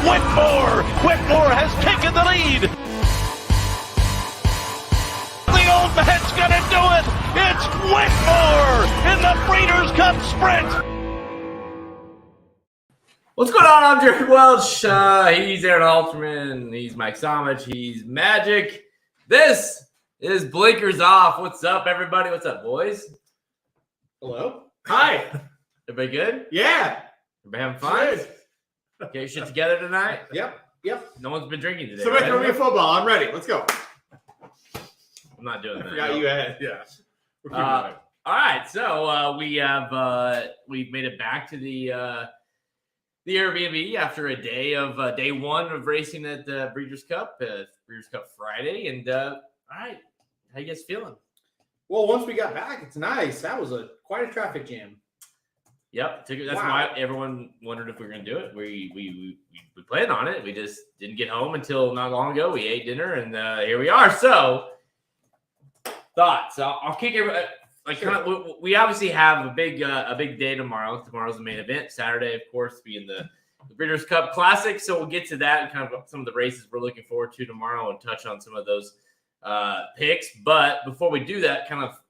Whitmore. Whitmore has taken the lead. The old man's going to do it. It's Whitmore in the Breeders' Cup Sprint. What's going on? I'm Jared Welch. He's Aaron Halterman. He's Mike Somich. He's Magic. This is Blinkers Off. What's up, everybody? What's up, boys? Hello. Hi. Everybody good? Yeah. Everybody having fun? Good. Okay, shit together tonight? Yep. No one's been drinking today. So let's throw me a football. I'm ready. Let's go. I'm not doing that. I forgot you had. Yeah. All right. So we've made it back to the Airbnb after a day of day one of racing at the Breeders' Cup Friday. And all right, how you guys feeling? Well, once we got back, it's nice. That was quite a traffic jam. Yep, that's why everyone wondered if we were going to do it. We planned on it. We just didn't get home until not long ago. We ate dinner, and here we are. So, thoughts? I'll kick it. We obviously have a big day tomorrow. Tomorrow's the main event. Saturday, of course, being the Breeders' Cup Classic. So we'll get to that and kind of some of the races we're looking forward to tomorrow and touch on some of those picks. But before we do that, kind of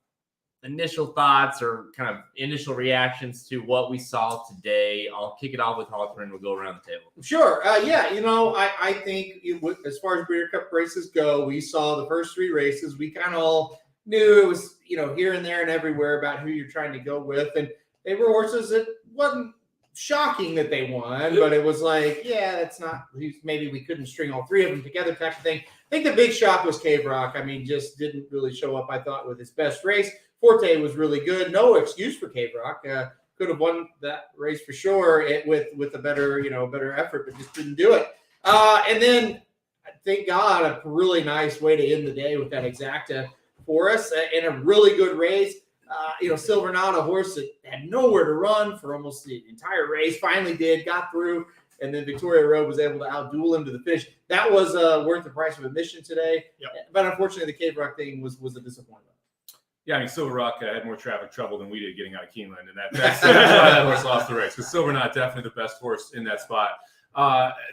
initial thoughts or kind of initial reactions to what we saw today. I'll kick it off with Hawthorne and we'll go around the table. Sure. I think as far as Breeders' Cup races go, we saw the first three races. We kind of all knew it was, here and there and everywhere about who you're trying to go with. And they were horses that wasn't shocking that they won, but it was like, yeah, that's not, maybe we couldn't string all three of them together type of thing. I think the big shock was Cave Rock. I mean, just didn't really show up, I thought, with his best race. Forte was really good. No excuse for Cave Rock. Could have won that race for sure with a better effort, but just didn't do it. And then, thank God, a really nice way to end the day with that exacta for us in a really good race. Silver Knot, a horse that had nowhere to run for almost the entire race, finally got through, and then Victoria Road was able to outduel him to the finish. That was worth the price of admission today. Yep. But unfortunately, the Cave Rock thing was a disappointment. Yeah, I mean, Silver Rock had more traffic trouble than we did getting out of Keeneland, and that's why that horse lost the race, because Silver Knot definitely the best horse in that spot.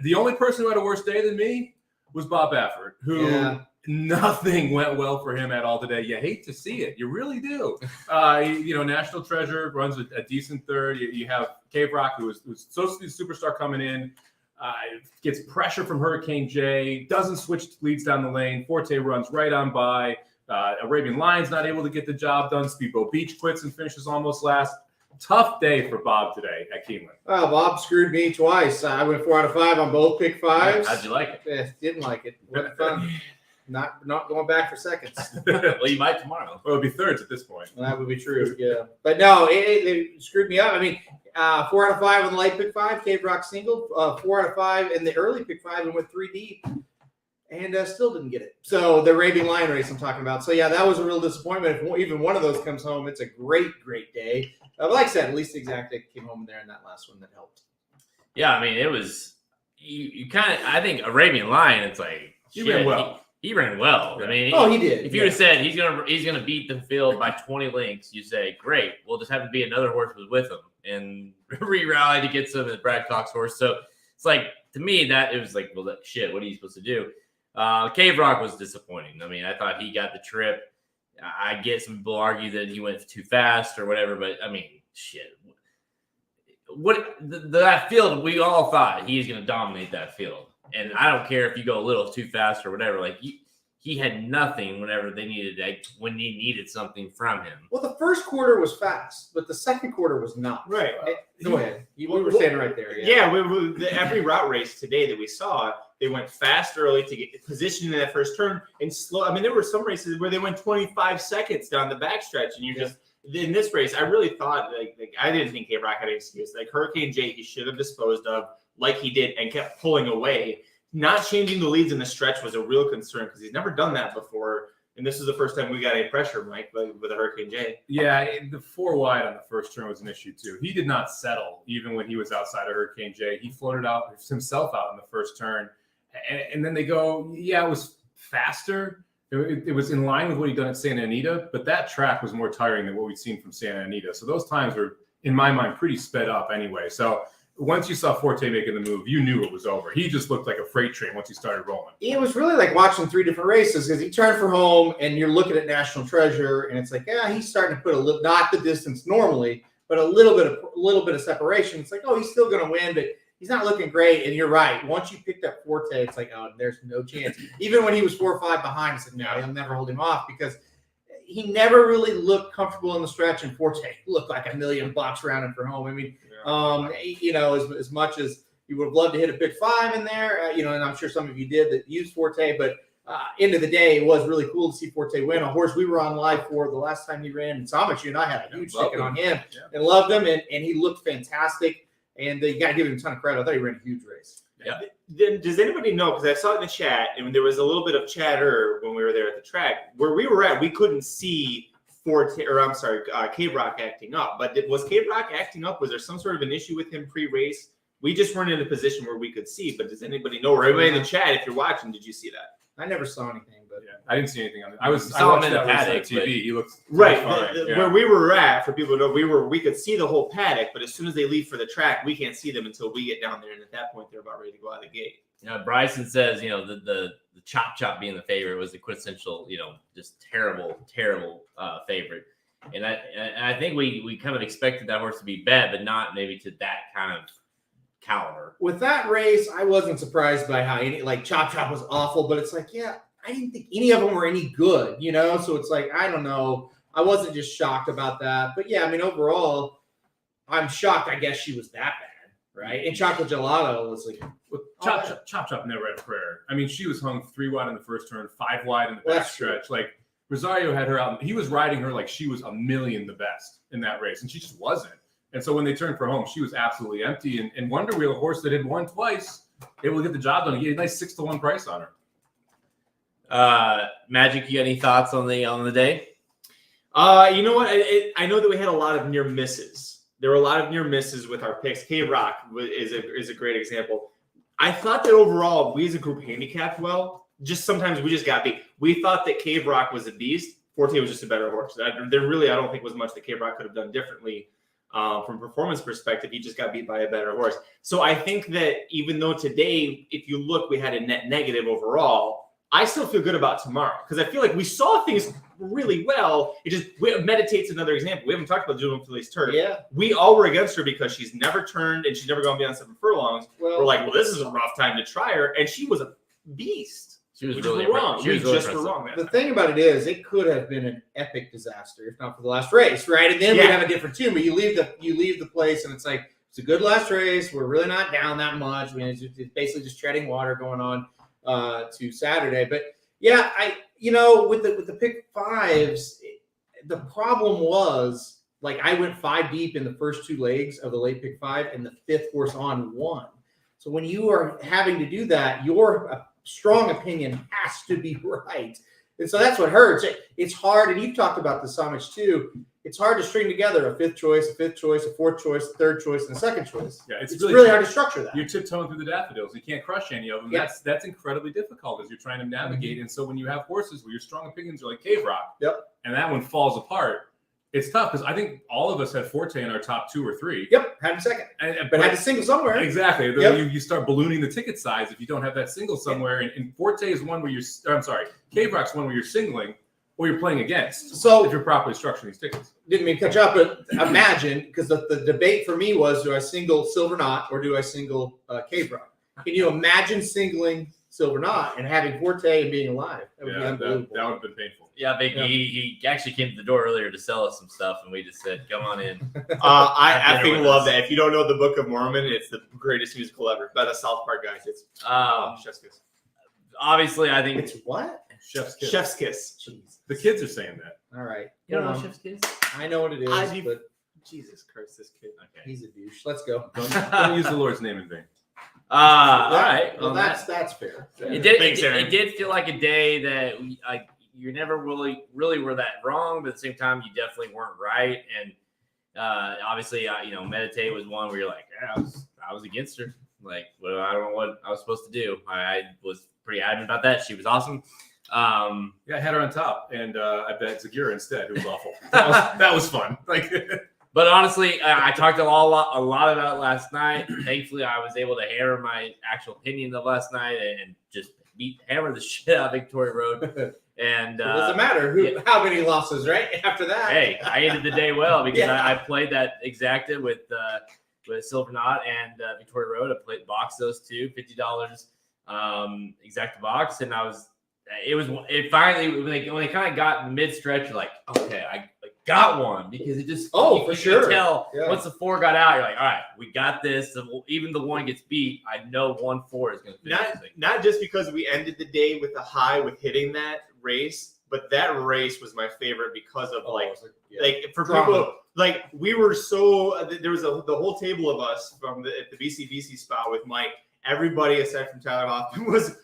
The only person who had a worse day than me was Bob Baffert, who nothing went well for him at all today. You hate to see it. You really do. National Treasure runs a decent third. You have Cave Rock, who was supposed to be the superstar coming in, gets pressure from Hurricane J, doesn't switch leads down the lane. Forte runs right on by. Arabian Lion's not able to get the job done. Speedboat Beach quits and finishes almost last. Tough day for Bob today at Keeneland. Well, Bob screwed me twice. I went 4 out of 5 on both pick fives. How'd you like it? Didn't like it. Wasn't fun. Not going back for seconds. Well, you might tomorrow. Well, it'll be thirds at this point. Well, that would be true, yeah. But no, it screwed me up. I mean, 4 out of 5 on the late pick 5, Cave Rock single. 4 out of 5 in the early pick 5 and went 3 deep. And still didn't get it. So the Arabian Lion race I'm talking about. So, yeah, that was a real disappointment. If even one of those comes home, it's a great, great day. But like I said, at least the exacta came home there in that last one that helped. Yeah, I mean, it was you kind of – I think Arabian Lion, it's like – He ran well. He ran well. Yeah. I mean, he did. If you would have said he's gonna beat the field by 20 lengths, you say, great. We'll just have to be another horse was with him and re-rally to get some of Brad Cox's horse. So it's like, to me, that it was like, well, shit, what are you supposed to do? Cave Rock was disappointing. I mean, I thought he got the trip. I get some people argue that he went too fast or whatever, but I mean, shit. That field, we all thought he's going to dominate that field. And I don't care if you go a little too fast or whatever. Like, he had nothing whenever they needed, when they needed something from him. Well, the first quarter was fast, but the second quarter was not. Right. Go ahead. We were standing right there. Yeah, every route race today that we saw, they went fast early to get positioned in that first turn and slow. I mean, there were some races where they went 25 seconds down the backstretch, and you just in this race, I really thought like I didn't think Cave Rock had an excuse. Like Hurricane J, he should have disposed of like he did and kept pulling away. Not changing the leads in the stretch was a real concern because he's never done that before. And this is the first time we got any pressure, Mike, with a Hurricane J. Yeah, the 4 wide on the first turn was an issue, too. He did not settle even when he was outside of Hurricane J. He floated himself out in the first turn. And then they go, yeah, it was faster. It was in line with what he'd done at Santa Anita, but that track was more tiring than what we'd seen from Santa Anita. So those times were, in my mind, pretty sped up anyway. So once you saw Forte making the move, you knew it was over. He just looked like a freight train once he started rolling. It was really like watching 3 different races because he turned for home and you're looking at National Treasure and it's like, yeah, he's starting to put a little, not the distance normally, but a little bit of separation. It's like, oh, he's still going to win, but he's not looking great. And you're right. Once you picked up Forte, it's like, oh, there's no chance. Even when he was 4 or 5 behind, I said, no, he'll never hold him off because he never really looked comfortable in the stretch. And Forte looked like $1 million around him for home. I mean, as much as you would have loved to hit a big 5 in there, and I'm sure some of you did that used Forte, but end of the day, it was really cool to see Forte win. A horse we were on live for the last time he ran, and Somich, you and I had a huge ticket on him and loved him, and he looked fantastic. And you got to give him a ton of credit. I thought he ran a huge race. Yeah. Then does anybody know? Because I saw it in the chat, and there was a little bit of chatter when we were there at the track. Where we were at, we couldn't see K-Rock acting up. But was K-Rock acting up? Was there some sort of an issue with him pre-race? We just weren't in a position where we could see. But does anybody know? Or anybody in the chat, if you're watching, did you see that? I never saw anything, but I didn't see anything on it. I watched him in the that race on paddock, TV. He looks Right. fine. Where we were at, for people to know, we could see the whole paddock, but as soon as they leave for the track, we can't see them until we get down there. And at that point, they're about ready to go out of the gate. Bryson says, the chop being the favorite was the quintessential, just terrible favorite. And I think we kind of expected that horse to be bet, but not maybe to that kind of caliber. with that race, I wasn't surprised by how Chop was awful, but it's like, yeah, I didn't think any of them were any good, So it's like, I don't know. I wasn't just shocked about that, but yeah, I mean, overall, I'm shocked. I guess she was that bad, right? And Chocolate Gelato was like, Chop never had a prayer. I mean, she was hung 3 wide in the first turn, 5 wide in the back stretch. Like Rosario had her out. He was riding her like she was a million the best in that race, and she just wasn't. And so when they turned for home, she was absolutely empty. And Wonder Wheel, a horse that had won twice, able to get the job done. He had a nice 6-1 price on her. Magic, you got any thoughts on the day? You know what? I know that we had a lot of near misses. There were a lot of near misses with our picks. K-Rock is a great example. I thought that overall, we as a group handicapped well. Just sometimes we just got beat. We thought that K-Rock was a beast. Forte was just a better horse. There really, I don't think was much that K-Rock could have done differently. From a performance perspective, he just got beat by a better horse. So I think that even though today, if you look, we had a net negative overall, I still feel good about tomorrow because I feel like we saw things really well. Meditate's another example. We haven't talked about Julian Felice Turf. yeah. We all were against her because she's never turned and she's never gone beyond 7 furlongs. Well, We're like, this is a rough time to try her. And she was a beast. She was We really just were wrong. impressive. We just were wrong. that the time. thing about it is, it could have been an epic disaster if not for the last race, right? And then we'd have a different tune. But you leave the place, and it's like it's a good last race. We're really not down that much. I mean, it's basically just treading water going on to Saturday. But yeah, with the pick 5s, the problem was like I went 5 deep in the first 2 legs of the late pick 5, and the 5th horse on won. So when you are having to do that, your strong opinion has to be right. And so that's what hurts. It's hard, and you've talked about the Somich too. It's hard to string together a 5th choice, a 5th choice, a 4th choice, a 3rd choice, and a 2nd choice. Yeah, it's really hard to structure that. You're tiptoeing through the daffodils. You can't crush any of them. Yeah. That's incredibly difficult as you're trying to navigate. And so when you have horses where your strong opinions are like K-Rock, and that one falls apart, it's tough because I think all of us had Forte in our top 2 or 3. Yep, had him second, but had to single somewhere. Exactly. Yep. You start ballooning the ticket size if you don't have that single somewhere. And Forte is one where K-Rock's one where you're singling or you're playing against. So if you're properly structuring these tickets. Didn't mean to catch up, but imagine, because the debate for me was, do I single Silver Knot or do I single K-Rock? Can you imagine singling Silver Knot and having Forte and being alive? That would be unbelievable. That would have been painful. Yeah, Big. Yeah. He actually came to the door earlier to sell us some stuff, and we just said, "Come on in." I think love that. If you don't know the Book of Mormon, it's the greatest musical ever. By the South Park guys, it's Chef's Kiss. Obviously, I think It's what? Chef's Kiss. Chef's Kiss. Jeez. The kids are saying that. All right. you don't know Go on. Chef's Kiss. I know what it is, but Jesus Christ, this kid. Okay. he's a douche. Let's go. Don't use the Lord's name in vain. All right. Well, that's fair. It did. Thanks, Aaron. It did feel like a day that you never really were that wrong, but at the same time, you definitely weren't right. And obviously, Meditate was one where you're like, yeah, I was against her. Like, well, I don't know what I was supposed to do. I was pretty adamant about that. She was awesome. Yeah, I had her on top, and I bet Zagura instead, who was awful. That was fun. Like, But honestly, I talked a lot about it last night. Thankfully, I was able to hammer my actual opinion of last night and just hammer the shit out of Victoria Road. And It doesn't matter how many losses, right? After that. Hey, I ended the day well because Yeah. I played that exacta with Silver Knot and Victoria Road. I played box those two, $50 exacta box, and it finally when they kind of got mid stretch, like okay, I got one because it just Oh, you for could sure. tell Yeah. once the 4 got out, you're like, all right, we got this. So even the 1 gets beat, I know 1-4 is going to finish this thing. Not just because we ended the day with a high with hitting that race, but that race was my favorite because of like for Drama. people like we were so there was the whole table of us from at the BCBC spot with Mike. Everybody aside from Tyler Hoffman was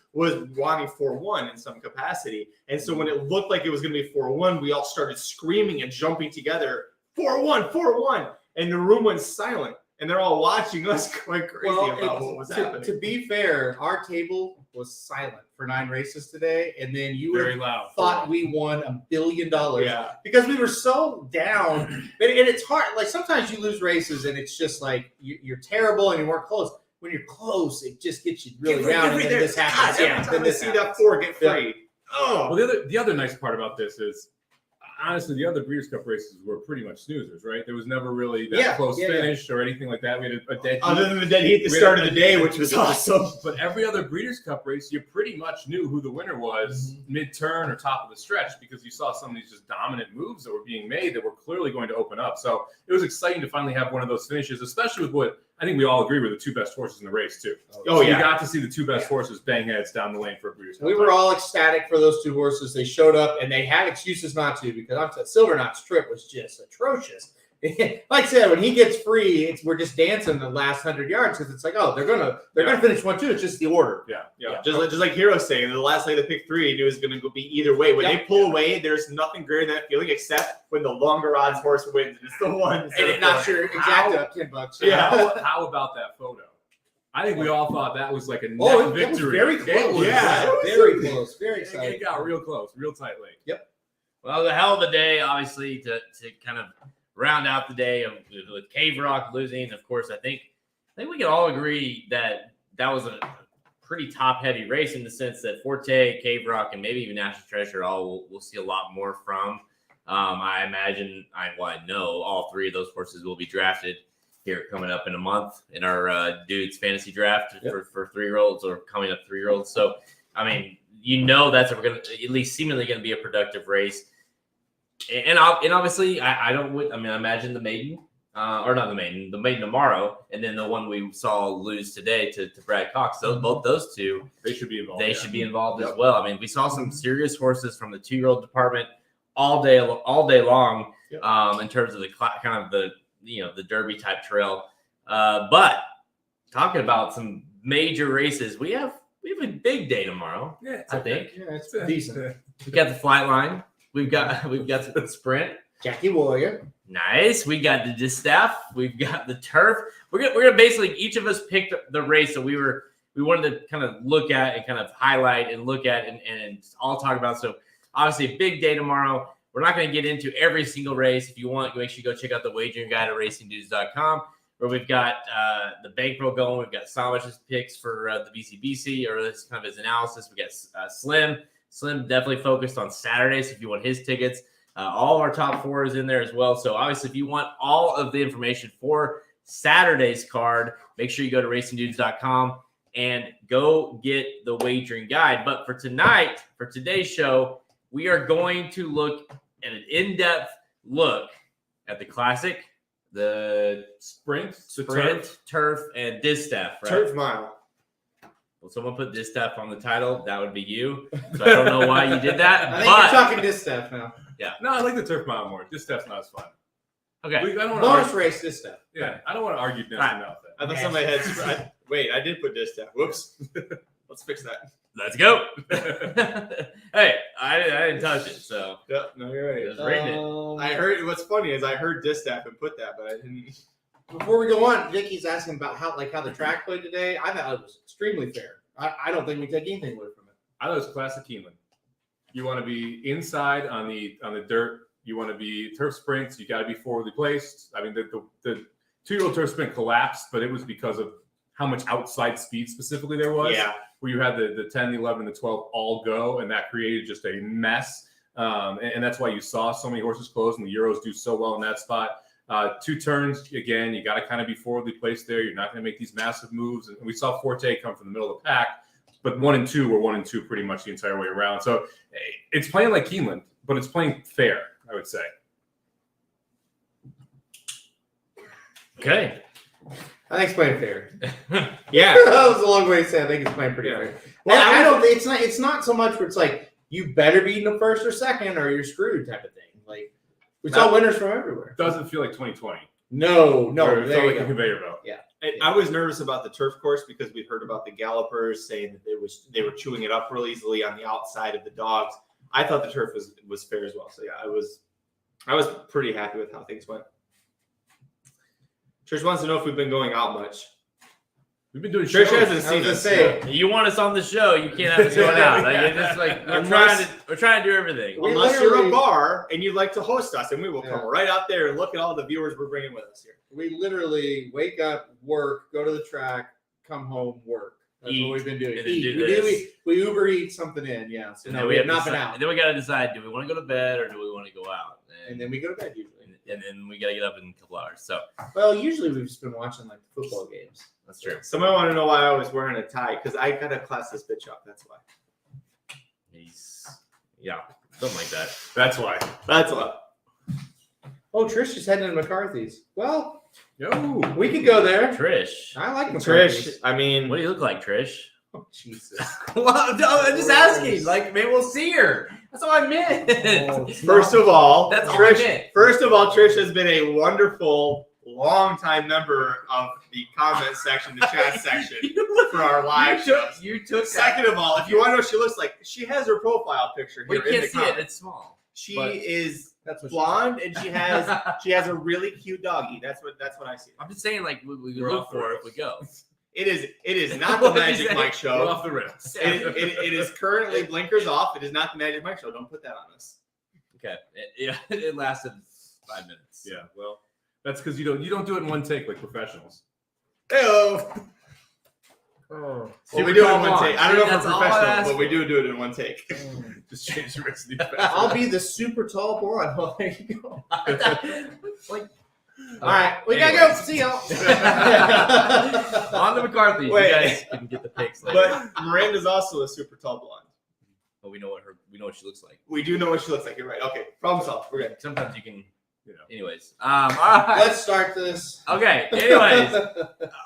wanting 4-1 in some capacity, and so when it looked like it was going to be 4-1, we all started screaming and jumping together, 4-1, 4-1, and the room went silent, and they're all watching us going crazy about what was happening. To be fair, our table was silent for 9 races today, and then you Very loud. thought we won $1 billion. Yeah. Because we were so down. And it's hard. Like sometimes you lose races and it's just like you're terrible and you weren't close. When you're close, it just gets you really down. And then this happens. God, Yeah, every then time I this see happens. that 4 get free. Yeah. Oh, Well, the other nice part about this is, honestly, the other Breeders' Cup races were pretty much snoozers, right? There was never really that close finish or anything like that. We had a dead heat. other than the dead heat at the start of the day, which was awesome. But every other Breeders' Cup race, you pretty much knew who the winner was mid-turn or top of the stretch because you saw some of these just dominant moves that were being made that were clearly going to open up. So it was exciting to finally have one of those finishes, especially with what I think we all agree were the 2 best horses in the race, too. Oh, yeah. You got to see the 2 best horses bang heads down the lane for a Breeders' Cup. We were all ecstatic for those 2 horses. They showed up and they had excuses not to because I'm saying Silver Knot's trip was just atrocious. Like I said, when he gets free, we're just dancing the last 100 yards because it's like, oh, they're gonna finish 1-2. It's just the order. Yeah. Just like Hero's saying, the last leg of pick 3, he knew it was going to be either way. When they pull away, there's nothing greater than that feeling except when the longer odds horse wins. It's the one. And it's not sure exactly $10. Yeah. How about that photo? I think we all thought that was like a net Oh, it was victory. very close. Yeah. Very close. Very It exciting. got real close, real tight lane. Well, the hell of a day, obviously, to kind of round out the day with Cave Rock losing. Of course, I think we can all agree that was a pretty top-heavy race in the sense that Forte, Cave Rock, and maybe even National Treasure we'll see a lot more from. I imagine, I know all 3 of those horses will be drafted here coming up in a month in our dudes fantasy draft for 3-year-olds or coming up 3-year-olds. So, I mean, that's at least seemingly going to be a productive race. And obviously, I imagine the maiden, or not the maiden tomorrow, and then the one we saw lose today to Brad Cox. Both those 2, They should be involved. they should be involved as well. I mean, we saw some serious horses from the 2-year-old department all day long in terms of the kind of the Derby type trail. But talking about some major races, we have a big day tomorrow. Yeah, I think Yeah, it's decent. we got the flight line. We've got the sprint. Jackie Warrior. Nice. We got the distaff. We've got the turf. We're gonna basically each of us picked the race that we wanted to kind of look at and kind of highlight and look at and all talk about. So obviously a big day tomorrow. We're not going to get into every single race. If you want, make sure you go check out the wagering guide at racingdudes.com where we've got the bankroll going. We've got Somich's picks for the BCBC or this kind of his analysis. We got Slim. Slim definitely focused on Saturdays if you want his tickets. All of our top 4 is in there as well. So obviously, if you want all of the information for Saturday's card, make sure you go to racingdudes.com and go get the wagering guide. But for today's show, we are going to look at an in-depth look at the Classic, the Sprint, turf, and distaff. Right? Turf mile. Well, someone put distaff on the title. That would be you. So I don't know why you did that. I think but you're talking distaff now. No, I like the turf mile more. This stuff's not as fun. okay. I don't want Bonus to race distaff. I don't want to argue this Right. about that. I thought somebody had. Wait, I did put this down. Whoops. Let's fix that. Let's go. Hey, I didn't touch it, so Yeah, no, you're it right. was written. I heard. What's funny is I heard distaff and put that, but I didn't. Before we go on, Vicky's asking about how the track played today. I thought it was extremely fair. I don't think we take anything away from it. I thought it was classic Keeneland. You want to be inside on the dirt You want to be turf sprints. You got to be forwardly placed. I mean, the 2-year-old turf sprint collapsed, but it was because of how much outside speed specifically there was. Yeah. Where you had the 10, the 11, the 12 all go, and that created just a mess. And that's why you saw so many horses close, and the Euros do so well in that spot. 2 turns, again, you got to kind of be forwardly placed there. You're not going to make these massive moves. And we saw Forte come from the middle of the pack, but 1 and 2 were 1 and 2 pretty much the entire way around. So it's playing like Keeneland, but it's playing fair, I would say. Okay. I think it's playing fair. Yeah. That was a long way to say I think it's playing pretty fair. Well, I don't. It's not so much where it's like you better be in the first or second or you're screwed type of thing. Like we saw winners from everywhere. Doesn't feel like 2020. No. It There felt you like a go. conveyor belt. Yeah. I was nervous about the turf course because we'd heard about the gallopers saying that they were chewing it up real easily on the outside of the dogs. I thought the turf was fair as well. So yeah, I was pretty happy with how things went. Trish wants to know if we've been going out much. We've been doing Trish shows. hasn't I was seen gonna us. say. You want us on the show, you can't have us going out. Like, it's just like we're trying to do everything. We Unless you're a literally- bar and you'd like to host us, and we will come Yeah. right out there and look at all the viewers we're bringing with us here. We literally wake up, work, go to the track, come home, work. That's Eat, what we've been doing. and then Eat. do this. We Uber eat something in, yeah. So And no, then we have to not been decide- out. And then we got to decide: do we want to go to bed or do we want to go out? And then we go to bed usually. and then we got to get up in a couple hours. So Well, usually we've just been watching like football games. that's true. Somebody want to know why I was wearing a tie? Because I gotta class this bitch up. That's why. Yeah, something like that. That's why. That's why. Oh, Trish is heading to McCarthy's. Well, Yo. we could go there. Trish, I like McCarthy's. Trish, I mean, what do you look like, Trish? Oh, Jesus. Well, no, I'm just asking. Like, maybe we'll see her. That's all I meant. Oh, first of all, That's all I Trish. meant. First of all, Trish has been a wonderful, long-time member of the comment section, the chat section for our live shows. You took that. Second of all, if you want to know what she looks like, she has her profile picture We here in can't the see it. comments. It's small. She but- is That's what blonde and she has a really cute doggy. That's what I see. I'm just saying, like, we We're look off the for it rails. if we go. It is not the What did you Magic say? Mike We're show. off the rails. It is currently blinkers off. It is not the Magic Mike show. Don't put that on us. Okay. It lasted 5 minutes. Yeah, well, that's because you don't do it in one take like professionals. Heyo. Oh. Well, we do it in Super one tall take. I don't know if That's we're all I professional, asked but we for. do it in one take. Just change the rest of the I'll be the super tall blonde. Oh, there you go. Like, All right, we gotta go. See y'all. on to McCarthy. Wait. You guys can get the pics later. But Miranda's also a super tall blonde. But we know what she looks like. We do know what she looks like. You're right. Okay, problem solved. We're good. Sometimes you can. You know. Anyways, all right. Let's start this. Okay. Anyways, all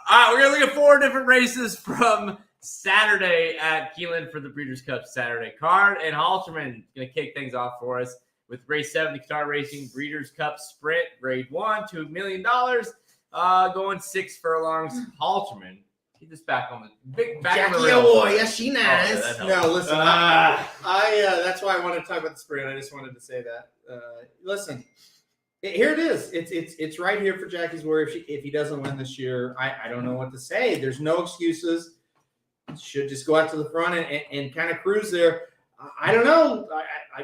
right. We're gonna look at 4 different races from Saturday at Keeneland for the Breeders' Cup Saturday card, and Halterman gonna kick things off for us with race 7, the Qatar Racing Breeders' Cup Sprint, Grade 1, $2 million, going 6 furlongs. Halterman, get this back on the big back on the Jackie rails. O'Boy, yes, she nice. that helps. No, listen, I that's why I wanted to talk about the sprint. I just wanted to say that. Listen, here it is. It's right here for Jackie's Warrior. If he doesn't win this year, I don't know what to say. There's no excuses. Should just go out to the front and kind of cruise there. I don't know.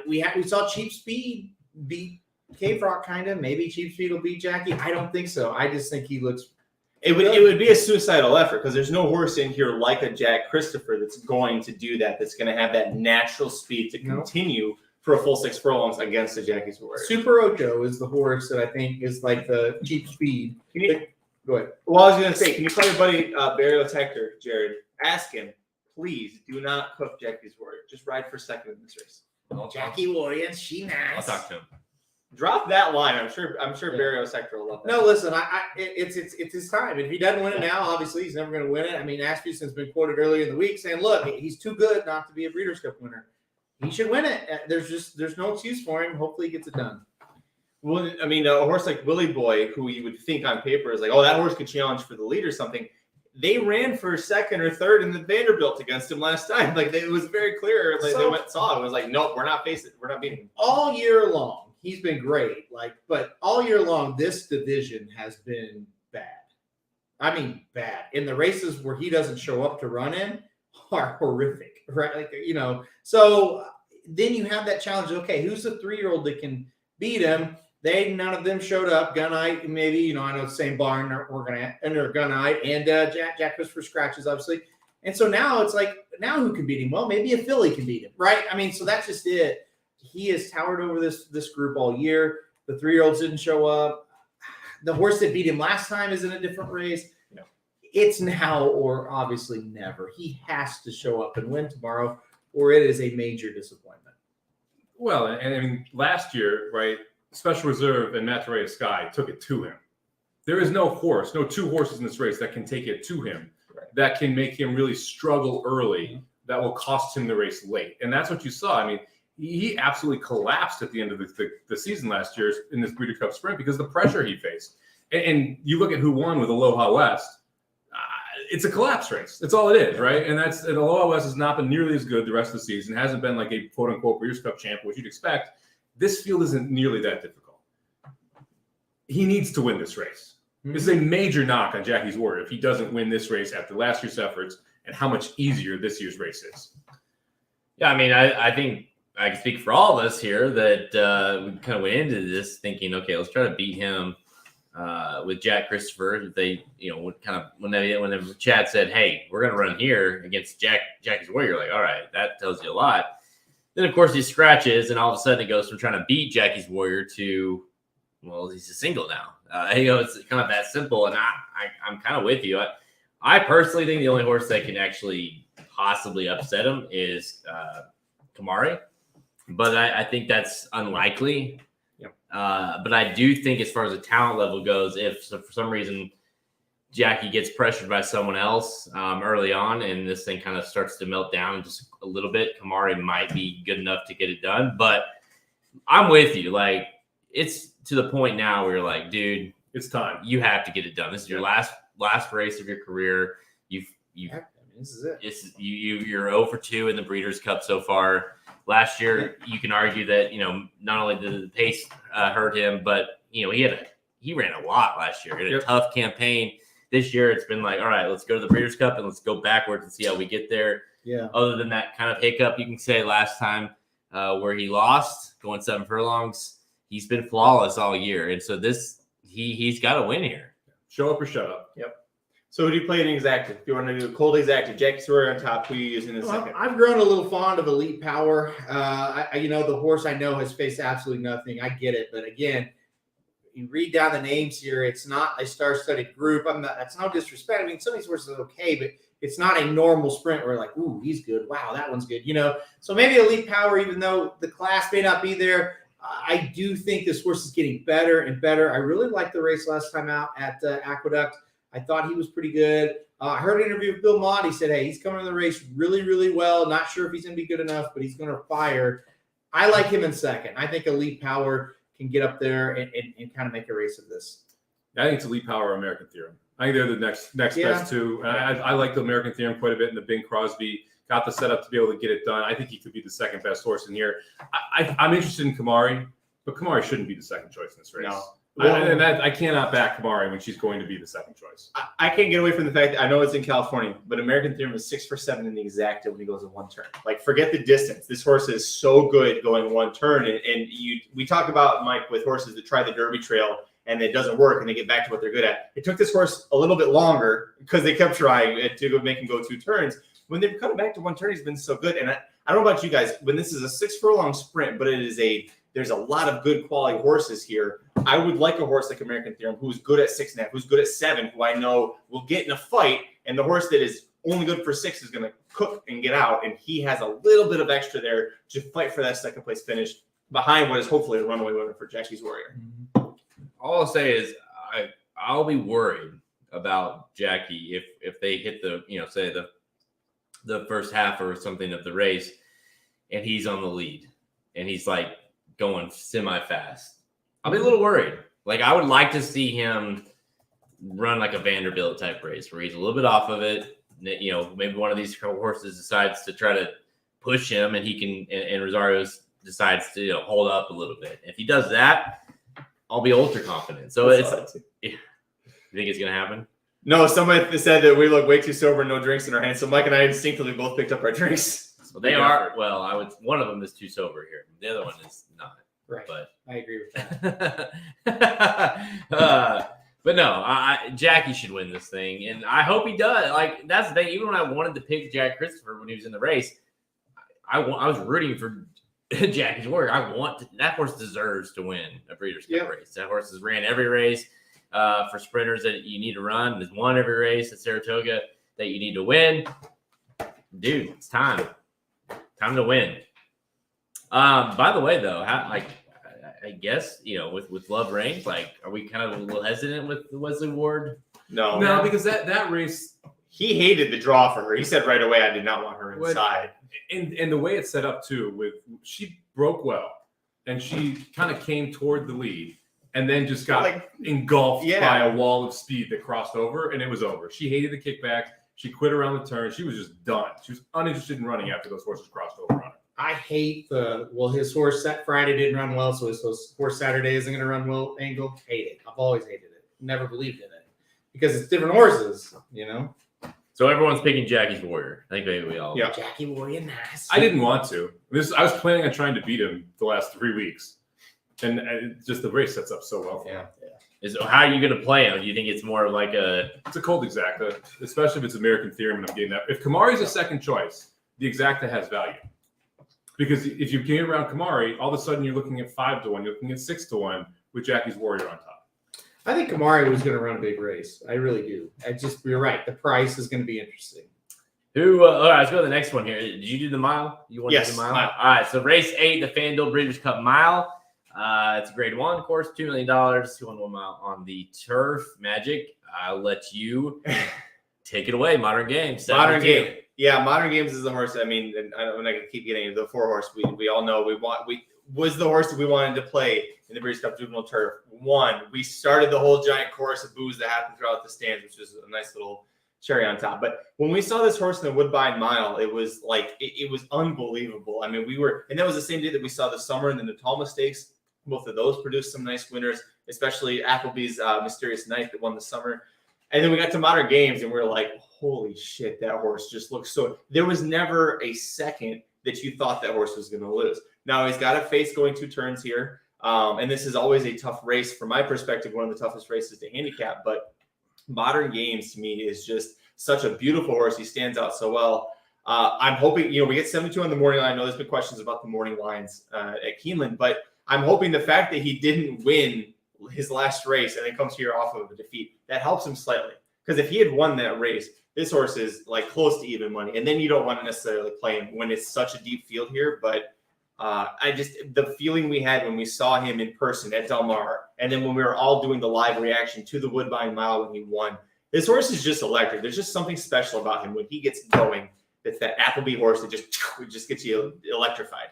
We saw Cheap Speed beat K-Frog kind of. Maybe Cheap Speed will beat Jackie. I don't think so. I just think he looks. It would be a suicidal effort because there's no horse in here like a Jack Christopher that's going to do that. That's going to have that natural speed to No. continue for a full 6 furlongs against the Jackie's Warrior. Super Ocho is the horse that I think is like the Cheap Speed. Go ahead. Well, I was going to say, can you call your buddy Barry Tector, Jared? Ask him, please do not cook Jackie's Warrior. Just ride for second in this race. Warrior, she nice. I'll talk to him. Drop that line. I'm sure Yeah. Barry Tector will love that. No, listen, it's his time. If he doesn't win it now, obviously he's never going to win it. I mean, Asmussen's been quoted earlier in the week saying, "Look, he's too good not to be a Breeders' Cup winner. He should win it. There's no excuse for him. Hopefully, he gets it done." Well, I mean, a horse like Willie Boy, who you would think on paper is like, oh, that horse could challenge for the lead or something. They ran for second or third in the Vanderbilt against him last time. Like it was very clear. Like they saw it. It was like, nope, we're not facing. We're not beating him. All year long, he's been great. But all year long, this division has been bad. I mean, bad. In the races where he doesn't show up to run in are horrific, right? So then you have that challenge. Okay, who's the 3-year-old that can beat him. None of them showed up. Gunite, maybe, I know the same barn we're going to enter Gunite and Jack Christopher Scratches, obviously. And so now it's like, now who can beat him? Well, maybe a Philly can beat him, right? I mean, so that's just it. He has towered over this group all year. The 3-year-olds didn't show up. The horse that beat him last time is in a different race. It's now or obviously never. He has to show up and win tomorrow, or it is a major disappointment. Well, and I mean, last year, right, Special Reserve and Matarea Sky took it to him. There is no two horses in this race that can take it to him, that can make him really struggle early, that will cost him the race late. And that's what you saw. I mean, he absolutely collapsed at the end of the season last year in this Breeders' Cup Sprint because of the pressure he faced. And you look at who won with Aloha West, it's a collapse race. That's all it is, right? And Aloha West has not been nearly as good the rest of the season. It hasn't been like a quote-unquote Breeders' Cup champ, which you'd expect. This field isn't nearly that difficult. He needs to win this race. Mm-hmm. This is a major knock on Jackie's Warrior if he doesn't win this race after last year's efforts and how much easier this year's race is. Yeah, I mean, I think I can speak for all of us here that we kind of went into this thinking, okay, let's try to beat him with Jack Christopher. They, when Chad said, hey, we're going to run here against Jackie's Warrior, you're like, all right, that tells you a lot. Then, of course, he scratches, and all of a sudden it goes from trying to beat Jackie's Warrior to, well, he's a single now. It's kind of that simple, and I'm kind of with you. I personally think the only horse that can actually possibly upset him is Kamari, but I think that's unlikely. Yep. But I do think as far as the talent level goes, if for some reason Jackie gets pressured by someone else early on and this thing kind of starts to melt down just a little bit, Kamari might be good enough to get it done. But I'm with you. Like, it's to the point now where you're like, dude, it's time. You have to get it done. This is your last race of your career. This is it. You're 0 for 2 in the Breeders' Cup so far. Last year, you can argue that, not only did the pace hurt him, but, he ran a lot last year. He had a tough campaign. This year, it's been like, all right, let's go to the Breeders' Cup and let's go backwards and see how we get there. Yeah. Other than that kind of hiccup, you can say last time where he lost, going 7 furlongs, he's been flawless all year. And so he's got to win here. Show up or shut up. Yep. So who do you play in exactive? If you want to do a cold exactive, Jackie Sawyer on top, who are you using in a second? I've grown a little fond of Elite Power. The horse I know has faced absolutely nothing. I get it. But again, you read down the names here, it's not a star-studded group. That's no disrespect. I mean, some of these horses are okay, but it's not a normal sprint where like, ooh, he's good. Wow, that one's good. So maybe Elite Power, even though the class may not be there, I do think this horse is getting better and better. I really liked the race last time out at Aqueduct. I thought he was pretty good. I heard an interview with Bill Mott. He said, hey, he's coming to the race really, really well. Not sure if he's going to be good enough, but he's going to fire. I like him in second. I think Elite Power can get up there and kind of make a race of this. I think it's Elite Power or American Theorem. I think they're the next best two. I like the American Theorem quite a bit, and the Bing Crosby got the setup to be able to get it done. I think he could be the second best horse in here. I'm interested in Kamari, but Kamari shouldn't be the second choice in this race. No. I cannot back Kamari when she's going to be the second choice. I can't get away from the fact that I know it's in California, but American Theorem is 6 for 7 in the exacta when he goes in one turn. Like, forget the distance. This horse is so good going one turn. And we talk about, Mike, with horses that try the Derby Trail and it doesn't work and they get back to what they're good at. It took this horse a little bit longer because they kept trying to make him go 2 turns. When they've come back to one turn, he's been so good. And I don't know about you guys, when this is a 6 furlong sprint, but there's a lot of good quality horses here. I would like a horse like American Theorem who's good at 6.5, who's good at 7, who I know will get in a fight. And the horse that is only good for 6 is going to cook and get out. And he has a little bit of extra there to fight for that second place finish behind what is hopefully a runaway winner for Jackie's Warrior. All I'll say is I'll be worried about Jackie if they hit say the first half or something of the race and he's on the lead and he's like going semi-fast. I'll be a little worried. Like, I would like to see him run like a Vanderbilt type race where he's a little bit off of it. Maybe one of these horses decides to try to push him and he can, and Rosario decides to hold up a little bit. If he does that, I'll be ultra confident. So you think it's going to happen? No, somebody said that we look way too sober, no drinks in our hands. So Mike and I instinctively both picked up our drinks. Well, they are. Well, one of them is too sober here. The other one is not. Right. But I agree with that. but no, Jackie should win this thing, and I hope he does. Like that's the thing. Even when I wanted to pick Jack Christopher when he was in the race, I was rooting for Jackie's Warrior. That horse deserves to win a Breeders' Cup race. That horse has ran every race for sprinters that you need to run. Has won every race at Saratoga that you need to win. Dude, it's time to win. By the way, though, I guess with Love Reigns, are we kind of a little hesitant with the Wesley Ward? No, because that race, he hated the draw for her. He said right away, I did not want her inside. And the way it's set up too, she broke well, and she kind of came toward the lead, and then just got engulfed by a wall of speed that crossed over, and it was over. She hated the kickback. She quit around the turn. She was just done. She was uninterested in running after those horses crossed over on her. I hate his horse that Friday didn't run well, so his horse Saturday isn't going to run well. Angle, hate it. I've always hated it. Never believed in it because it's different horses, So everyone's picking Jackie's Warrior. I think we all. Yeah, Jackie Warrior, nice. I didn't want to. I was planning on trying to beat him the last 3 weeks, and just the race sets up so well for him. How are you going to play him? Do you think it's more of like It's a cold exacta, especially if it's American Theorem and I'm getting that. If Kamari's a second choice, the exacta has value. Because if you get around Kamari, all of a sudden you're looking at 5-1, you're looking at 6-1 with Jackie's Warrior on top. I think Kamari was going to run a big race. I really do. You're right. The price is going to be interesting. Who? All right, let's go to the next one here. Did you do the mile? You want to do the mile? Mile. All right, so race 8, the FanDuel Breeders' Cup Mile. It's a grade 1 course, $2 million, 2-1 mile on the turf. Magic, I'll let you take it away. Modern Games. Modern Game. Yeah, Modern Games is the horse. I mean, and I'm not going to keep getting into the 4-horse. We all know was the horse that we wanted to play in the Breeders' Cup Juvenile Turf. We started the whole giant chorus of boos that happened throughout the stands, which was a nice little cherry on top. But when we saw this horse in the Woodbine Mile, it was it was unbelievable. I mean, and that was the same day that we saw the Summer and the Natal Stakes. Both of those produced some nice winners, especially Appleby's Mysterious Night that won the Summer. And then we got to Modern Games, and we were like, holy shit, that horse just looks so... There was never a second that you thought that horse was going to lose. Now, he's got a face going 2 turns here, and this is always a tough race. From my perspective, one of the toughest races to handicap, but Modern Games, to me, is just such a beautiful horse. He stands out so well. I'm hoping, we get 72 on the morning line. I know there's been questions about the morning lines at Keeneland, but I'm hoping the fact that he didn't win his last race and then comes here off of a defeat, that helps him slightly. Because if he had won that race, this horse is close to even money. And then you don't want to necessarily play him when it's such a deep field here. But the feeling we had when we saw him in person at Del Mar, and then when we were all doing the live reaction to the Woodbine Mile when he won, this horse is just electric. There's just something special about him when he gets going. It's that Appleby horse that just gets you electrified.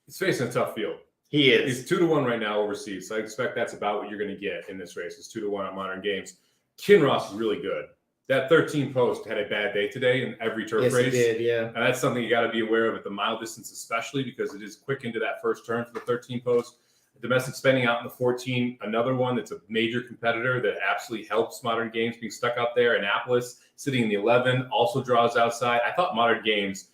He's facing a tough field. He is. He's 2-1 right now overseas. So I expect that's about what you're going to get in this race. It's 2-1 on Modern Games. Kinross is really good. That 13 post had a bad day today in every turf race. Yes, he did, yeah. And that's something you got to be aware of at the mile distance, especially because it is quick into that first turn for the 13 post. Domestic Spending out in the 14, another one that's a major competitor that absolutely helps Modern Games being stuck out there. Annapolis sitting in the 11 also draws outside. I thought Modern Games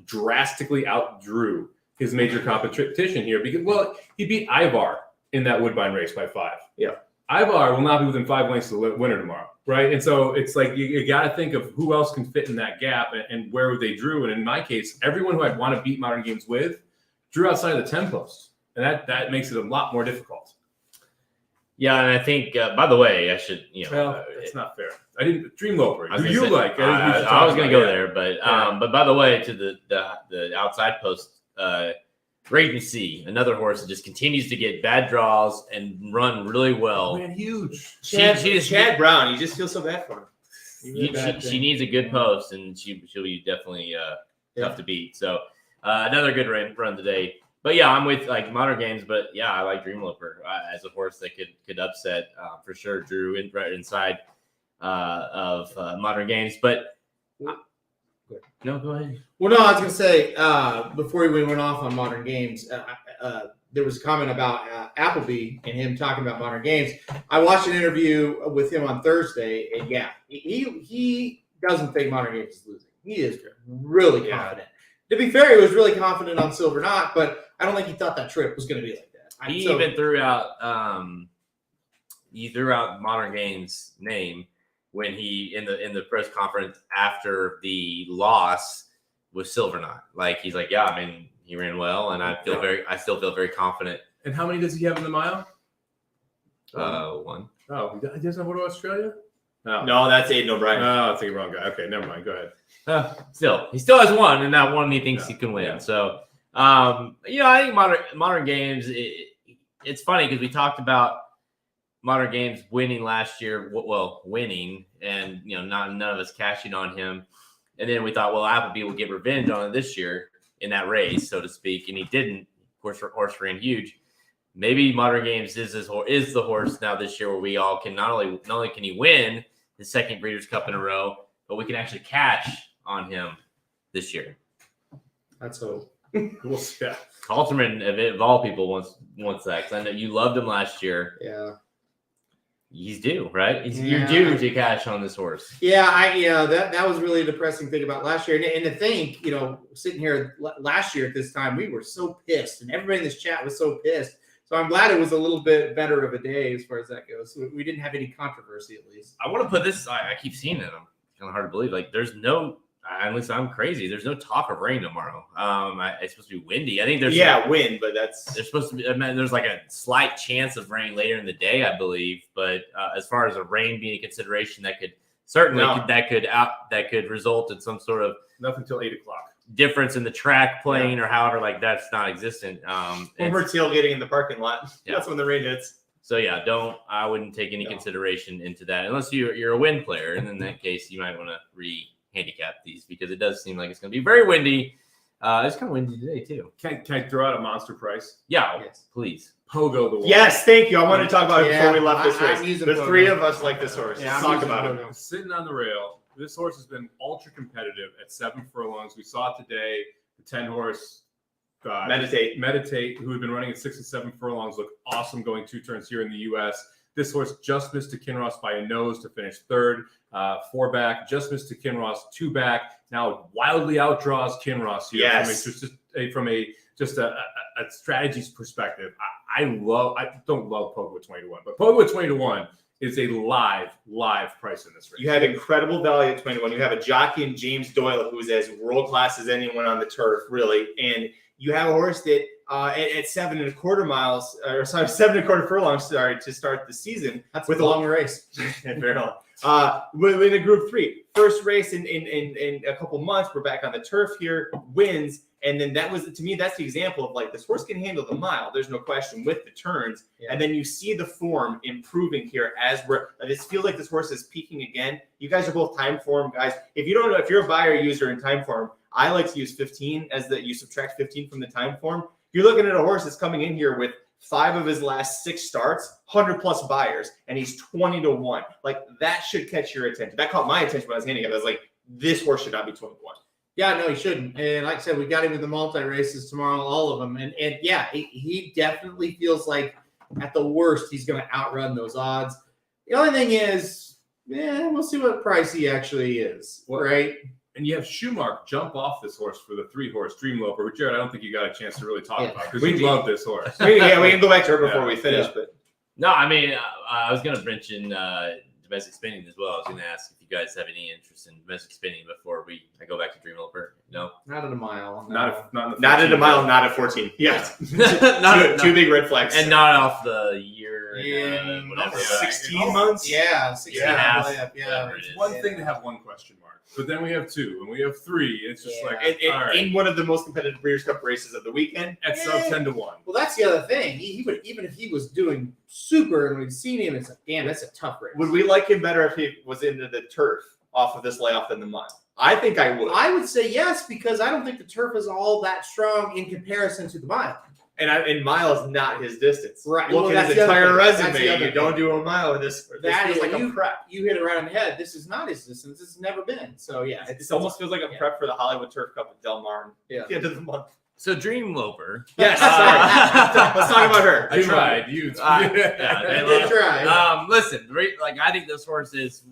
drastically outdrew his major competition here because, he beat Ivar in that Woodbine race by 5. Yeah. Ivar will not be within 5 lengths of the winner tomorrow, right? And so it's like you got to think of who else can fit in that gap and where they drew. And in my case, everyone who I'd want to beat Modern Games with drew outside of the 10 post. And that makes it a lot more difficult. Yeah, and I think, by the way, I should, Well, it's not fair. I didn't Dream Loper. I was Who gonna you say- like? I was going to go there, but by the way, to the outside post, Ravency, another horse that just continues to get bad draws and run really well. Man, huge. Chad Brown, you just feel so bad for him. She needs a good post, and she'll be definitely tough to beat. So another good run today. But yeah, I'm with Modern Games, but yeah, I like Dreamloper as a horse that could upset for sure. Drew right inside of Modern Games, but no, go ahead. Well, no, I was going to say before we went off on Modern Games, there was a comment about Appleby and him talking about Modern Games. I watched an interview with him on Thursday, and yeah, he doesn't think Modern Games is losing. He is really confident. To be fair, he was really confident on Silver Knot, but I don't think he thought that trip was going to be like that. He even threw out Modern Game's name when he in the press conference after the loss with Silver Knot. Like he's like, yeah, I mean, he ran well, and I still feel very confident. And how many does he have in the mile? 1. Oh, he doesn't go to Australia? No, that's Aiden O'Brien. Oh, I think wrong guy. Okay, never mind. Go ahead. He still has 1, and that 1 he thinks he can win. Yeah. So, I think Modern Games. It's funny because we talked about Modern Games winning last year. Well, winning, and none of us cashing on him. And then we thought, well, Appleby will get revenge on it this year in that race, so to speak, and he didn't. Of course, horse ran huge. Maybe Modern Games is the horse now this year where we all can not only can he win his second Breeders' Cup in a row, but we can actually cash on him this year. That's hope. We'll see. Yeah. Halterman, of all people, wants that because I know you loved him last year. Yeah. He's due, right? You're due to cash on this horse. Yeah, that was really a depressing thing about last year. And to think, sitting here last year at this time, we were so pissed, and everybody in this chat was so pissed. So I'm glad it was a little bit better of a day as far as that goes. So we didn't have any controversy, at least. I want to put this. I keep seeing it. I'm kind of hard to believe. Like, there's no. Unless I'm crazy, there's no talk of rain tomorrow. It's supposed to be windy. I think there's wind, but there's supposed to be. I mean, there's like a slight chance of rain later in the day, I believe. But as far as a rain being a consideration, that could certainly that could result in some sort of nothing till 8:00. Difference in the track plane or however, like that's not existent. When we're tailgating in the parking lot, Yeah. That's when the rain hits. So yeah, I wouldn't take any consideration into that unless you're a wind player, and in that case, you might want to handicap these because it does seem like it's going to be very windy. It's kind of windy today too. Can I throw out a monster price? Yeah, Yes. Please. Pogo the Wolf. Yes, thank you. I wanted to talk about it before we left this I'm race. using The Pogo. three of us like this horse. Yeah, Let's I'm talk using about it. Pogo. Sitting on the rail. This horse has been ultra competitive at 7 furlongs. We saw it today. The 10 horse Meditate, who had been running at 6 and 7 furlongs, looked awesome going 2 turns here in the U.S. This horse just missed to Kinross by a nose to finish 3rd, 4 back. Just missed to Kinross, 2 back. Now wildly outdraws Kinross here. Yes. From a strategies perspective. I don't love Pogo at 20 to 1, but Pogo at 20 to 1 is a live price in this race. You have incredible value at 21. You have a jockey in James Doyle who's as world class as anyone on the turf, really. And you have a horse that at 7 1/4 furlongs, to start the season. That's with a long race. Very long. With a Group 3, first race in a couple months, we're back on the turf here, wins. And then to me, that's the example of like this horse can handle the mile. There's no question with the turns. Yeah. And then you see the form improving here this feels like this horse is peaking again. You guys are both time form guys. If you don't know, if you're a buyer user in time form, I like to use 15 you subtract 15 from the time form. You're looking at a horse that's coming in here with 5 of his last 6 starts, 100+ buyers, and he's 20 to 1. Like that should catch your attention. That caught my attention when I was handicapped. I was like, this horse should not be 20 to 1. Yeah, no, he shouldn't. And like I said, we got him in the multi-races tomorrow, all of them. And yeah, he definitely feels like at the worst, he's going to outrun those odds. The only thing is, we'll see what price he actually is, right? And you have Schumacher jump off this horse for the 3-horse Dreamloper, which, Jared, I don't think you got a chance to really talk about because we love this horse. We can go back to her before we finish. Yeah. But No, I mean, I was going to mention domestic spinning as well. I was going to ask if you guys have any interest in domestic spinning before I go back to Dreamloper. No? Not at a mile. No. Not at a mile, not at 14. Yes. Two big red flags. And not off the year. Whatever. 16 months? Yeah, 16 and a half. Yeah. It's one thing to have one question mark, but then we have 2 and we have 3. It's just like all right. In one of the most competitive Breeders' Cup races of the weekend. At sub 10 to 1. Well, that's the other thing. He would, even if he was doing super and we'd seen him, it's like, damn, that's a tough race. Would we like him better if he was into the turf off of this layoff than the mile? I think I would. I would say yes, because I don't think the turf is all that strong in comparison to the mile. And mile is not his distance. Right. Look at his entire resume. You don't do a mile with this. That feels is like a prep. You hit it right on the head. This is not his distance. This has never been. So yeah, it almost feels like a prep for the Hollywood Turf Cup at Del Mar at the end of the month. So Dreamloper. Yes. Sorry. Let's talk about her. I tried. You did try. Listen, I think this horse is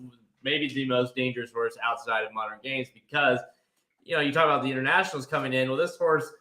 maybe the most dangerous horse outside of Modern Games because you talk about the internationals coming in. Well, this horse,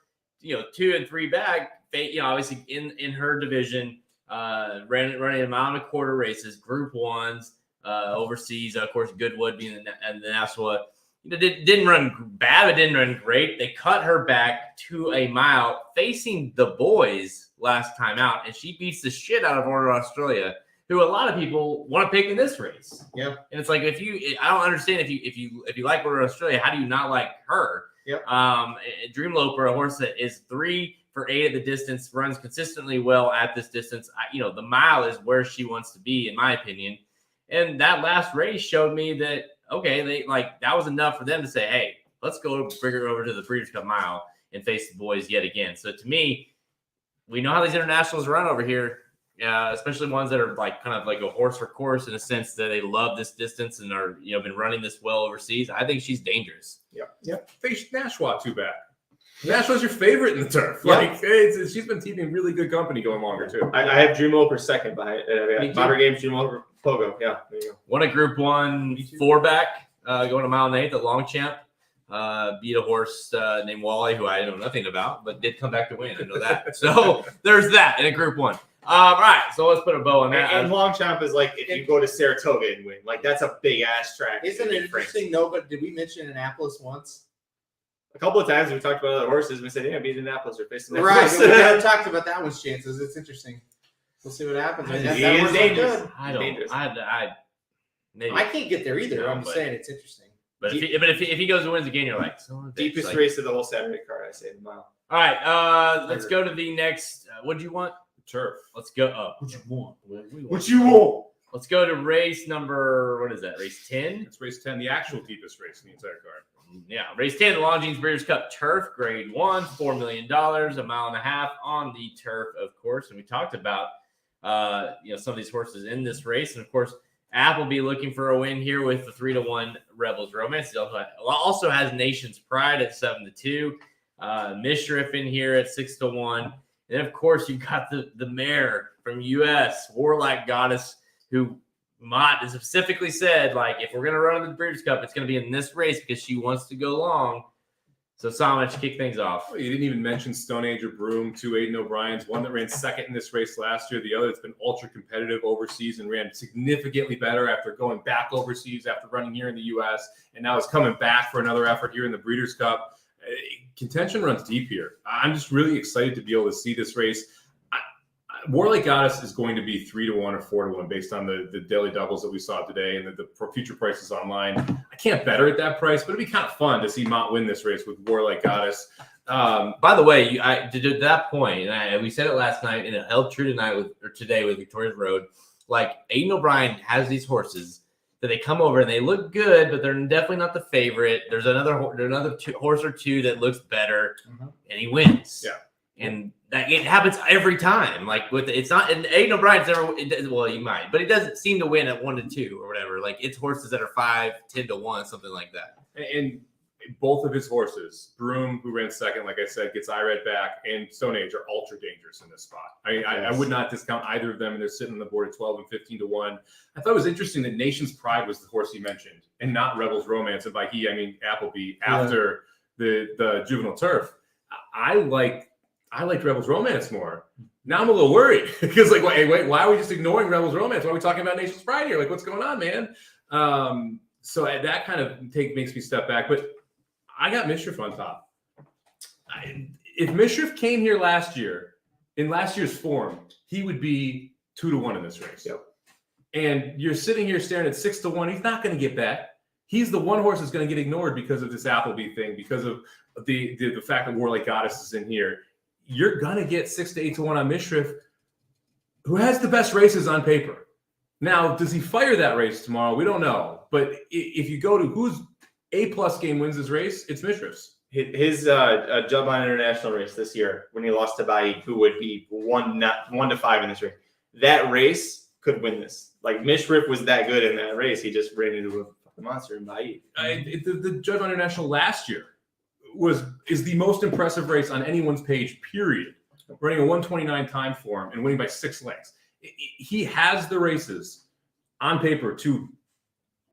2 and 3 back, obviously in her division, running a mile and a quarter races, Group 1s, overseas. Of course, Goodwood being the national. Didn't run bad, but didn't run great. They cut her back to a mile facing the boys last time out, and she beats the shit out of Order Australia, who a lot of people want to pick in this race. Yeah. And it's like, I don't understand if you like Order Australia, how do you not like her? Yep. Dreamloper, a horse that is 3 for 8 at the distance, runs consistently well at this distance. The mile is where she wants to be, in my opinion. And that last race showed me that, okay, that was enough for them to say, hey, let's go bring her over to the Breeders' Cup Mile and face the boys yet again. So to me, we know how these internationals run over here, especially ones that are kind of like a horse for course in a sense that they love this distance and are been running this well overseas. I think she's dangerous. Yep. Face Nashwa too bad. Nashwa's your favorite in the turf. Yeah. She's been keeping really good company going longer too. I have Dreamloper second behind it. Modern Games, Dreamloper, Pogo. Yeah, there you go. Won a Group 1 4-back, going a mile and 1/8 at Longchamp. Beat a horse named Wally, who I know nothing about, but did come back to win. I know that. So there's that in a Group 1. All right, so let's put a bow on that. And Longchamp is like if you go to Saratoga and win, that's a big ass track. Isn't it interesting? No, but did we mention Annapolis once? A couple of times we talked about other horses. And we said, beat Annapolis or facing Right. We never talked about that one's chances. It's interesting. We'll see what happens. He is dangerous. Maybe. I can't get there either. No, I'm just saying it's interesting. But if he goes and wins again, you're like, Deepest race of the whole Saturday card, I say, the mile. All right, let's go to the next. What do you want? Turf. Let's go. What you want? Let's go to race number. What is that? Race 10. It's race 10, the actual deepest race in the entire card. Yeah, race 10, the Longines Breeders' Cup Turf, Grade 1, $4 million, a mile and a half on the turf, of course. And we talked about some of these horses in this race, and of course, Appleby looking for a win here with the 3-1 Rebels Romance. He also has Nation's Pride at 7-2. Mishriff in here at 6-1. And of course, you've got the mare from US, Warlike Goddess, who Mott has specifically said, if we're going to run the Breeders' Cup, it's going to be in this race because she wants to go long. So, Somich, kick things off. Oh, you didn't even mention Stone Age or Broom, 2 Aiden O'Brien's, one that ran second in this race last year, the other that's been ultra competitive overseas and ran significantly better after going back overseas after running here in the U.S. and now is coming back for another effort here in the Breeders' Cup. Contention runs deep here. I'm just really excited to be able to see this race. Warlike Goddess is going to be 3-1 or 4-1 based on the daily doubles that we saw today and the future prices online. I can't bet her at that price, but it'd be kind of fun to see Mott win this race with Warlike Goddess. By the way, to that point, and we said it last night, and it held true today with Victoria's Road. Aiden O'Brien has these horses that they come over and they look good, but they're definitely not the favorite. There's another horse or two that looks better, and he wins. Yeah. And that it happens every time. It's not, and Aiden O'Brien's never. Well, he might, but he doesn't seem to win at 1-2 or whatever. It's horses that are 5-10-1, something like that. And both of his horses, Broom, who ran second, like I said, gets IRED back, and Stone Age are ultra dangerous in this spot. I would not discount either of them, and they're sitting on the board at 12 and 15-1. I thought it was interesting that Nation's Pride was the horse he mentioned, and not Rebels Romance. And by he, I mean Appleby after the juvenile turf. I liked Rebels Romance more. Now I'm a little worried because wait, why are we just ignoring Rebels Romance? Why are we talking about Nation's Pride here? What's going on, man? So that kind of makes me step back. But I got Mishriff on top. If Mishriff came here last year, in last year's form, he would be 2-1 in this race. Yep. And you're sitting here staring at 6-1. He's not going to get bet. He's the one horse that's going to get ignored because of this Appleby thing, because of the fact that Warlike Goddess is in here. You're going to get 6-8-1 on Mishriff, who has the best races on paper. Now, does he fire that race tomorrow? We don't know. But if you go to whose A-plus game wins this race, it's Mishriff's. His Jubline International race this year, when he lost to Baid, who would be 1-5 in this race, that race could win this. Mishriff was that good in that race. He just ran into a monster in Baid. The Jubline International last year is the most impressive race on anyone's page, period. Running a 1:29 time for him and winning by 6 lengths. He has the races on paper to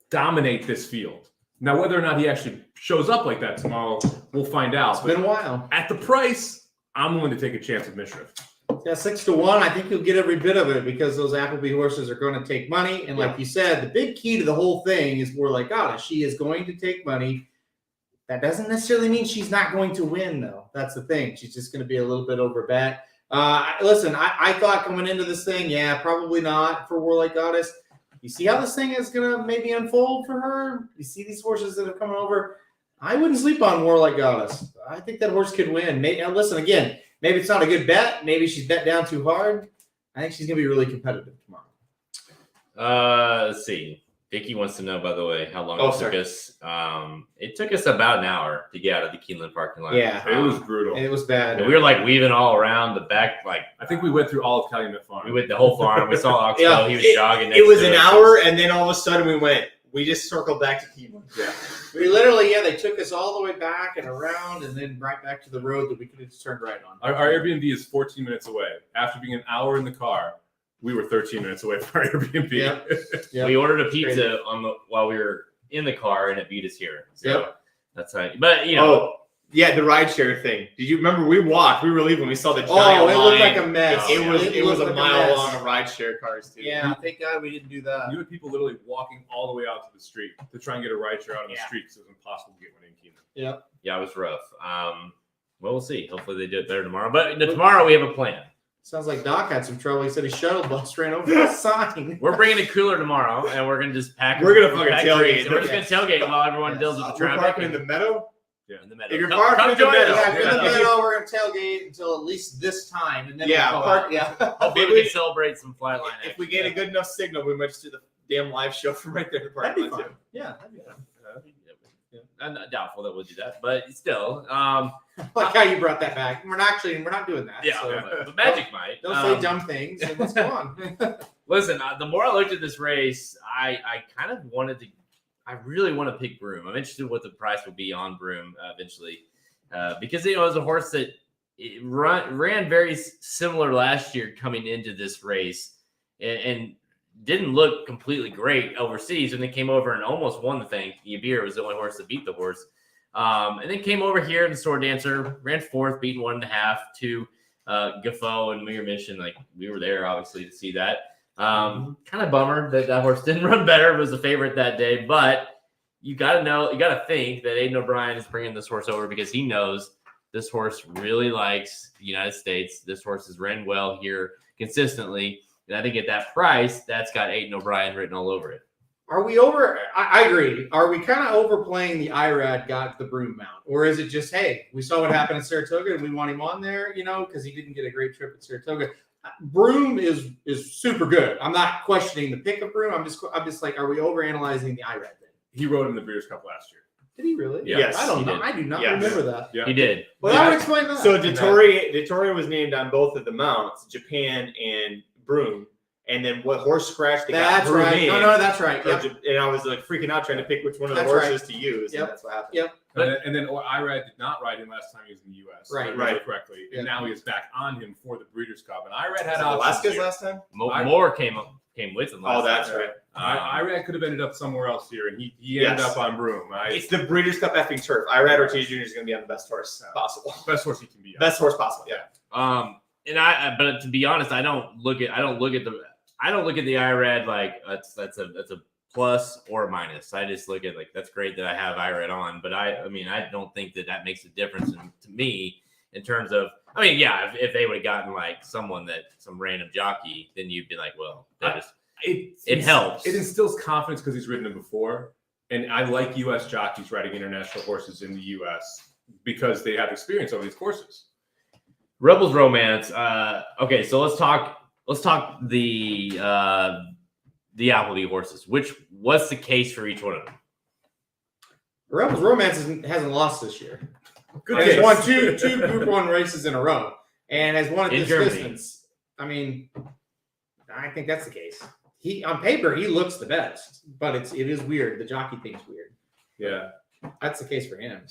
dominate this field. Now, whether or not he actually shows up like that tomorrow, we'll find out. It's been a while. At the price, I'm willing to take a chance with Mishriff. Yeah, 6-1. I think you'll get every bit of it because those Appleby horses are going to take money. And like you said, the big key to the whole thing is more like, God, she is going to take money. That doesn't necessarily mean she's not going to win, though. That's the thing. She's just going to be a little bit over bet. Listen, I thought coming into this thing, probably not for Warlike Goddess. You see how this thing is going to maybe unfold for her? You see these horses that are coming over? I wouldn't sleep on Warlike Goddess. I think that horse could win. Listen, again, maybe it's not a good bet. Maybe she's bet down too hard. I think she's going to be really competitive tomorrow. Let's see. Vicky wants to know, by the way, how long it took us. It took us about an hour to get out of the Keeneland parking lot. Yeah. It was brutal. It was bad. And we were like weaving all around the back. Like I think we went through all of Calumet Farm. we went the whole farm. We saw Oxbow. He was jogging. It was an next to us. hour, and then all of a sudden we just circled back to Keeneland. Yeah. We literally, they took us all the way back and around and then right back to the road that we could have just turned right on. Our Airbnb is 14 minutes away. After being an hour in the car, we were 13 minutes away from our Airbnb. Yep. We ordered a pizza while we were in the car, and it beat us here. So that's how. But the rideshare thing. Did you remember we walked? We were leaving. We saw the giant it line. looked like a mess. It was a looked like mile mess. long of rideshare cars too. Yeah, thank God we didn't do that. You had people literally walking all the way out to the street to try and get a rideshare out on the Yeah. street because it was impossible to get one in Keeneland. Yeah, it was rough. Well, we'll see. Hopefully they do it better tomorrow. But tomorrow we have a plan. Sounds like Doc had some trouble. He said his shuttle bus ran over the sign. We're bringing a cooler tomorrow, and we're gonna just pack. We're gonna fucking pack tailgate. drinks, and we're just gonna tailgate while everyone deals with the We're traffic. parking in the meadow. In the meadow. If you're Come parking in the join meadow, us. Yeah, if you're in the Yeah. middle, we're gonna tailgate until at least this time, and then Yeah, we'll go park- out. Yeah. Hopefully we can celebrate some flight line. If we get a good enough signal, we might just do the damn live show from right there. That'd be fun. Yeah, that'd be fun. I'm not doubtful that we'll do that, but still, Like how you brought that back. We're not doing that. yeah. So But Magic might. don't say dumb things. And let's go on. Listen, the more I looked at this race, I kind of wanted to. I really want to pick Broom. I'm interested what the price will be on Broom eventually, because it was a horse that ran very similar last year coming into this race, and didn't look completely great overseas, and then came over and almost won the thing. Yabir was the only horse that beat the horse, and then came over here in the Sword Dancer, ran fourth, beaten 1.5 to Gaffo and Mere Mission. Like we were there obviously to see that. Kind of bummer that horse didn't run better. It was a favorite that day, but you got to think that Aiden O'Brien is bringing this horse over because he knows this horse really likes the United States. This horse has ran well here consistently. And I think at that price, that's got Aiden O'Brien written all over it. Are we over? I agree. Are we kind of overplaying the IRAD got the Broom mount? Or is it just, hey, we saw what happened at Saratoga and we want him on there, because he didn't get a great trip at Saratoga. Broom is super good. I'm not questioning the pick of Broom. I'm just like, are we overanalyzing the IRAD thing? He rode in the Breeders' Cup last year. Did he really? Yeah. Yes, I don't he know. did. I do not Yes. remember that. Yeah. He did. Well, that would explain that. So Dettori was named on both of the mounts, Japan and Broom. And then what horse scratch they got That's Broom right. in. No, that's right. or Yep. And I was like freaking out trying to pick which one of the That's horses to use. Yep. And that's what happened. Yep. And then Irad did not ride him last time he was in the U.S. Right. if I remember Right. correctly. Yeah. And now he is back on him for the Breeders' Cup. And Irad had Was it options Alaska's here. last time? More came with him. Oh, last that's time. right. Irad could have ended up somewhere else here, and he ended Yes. up on Broom. It's the Breeders' Cup effing turf. Irad Ortiz Jr. is going to be on the best horse possible. Best horse he can be on. Best horse possible. Yeah. But to be honest, I don't look at the IRAD like that's a plus or a minus. I just look at like that's great that I have IRAD on, but I don't think that makes a difference to me in terms of if they would have gotten like some random jockey, then you'd be like, well, it helps. It instills confidence because he's ridden him before, and I like U.S. jockeys riding international horses in the U.S. because they have experience over these courses. Rebels Romance. Okay, so let's talk the Appleby horses. What's the case for each one of them? Rebels Romance hasn't lost this year. Good Has case. won two Group 1 races in a row and has won at In this Germany. distance. I think that's the case. On paper, he looks the best, but it is weird. The jockey thing's weird. Yeah. That's the case for him.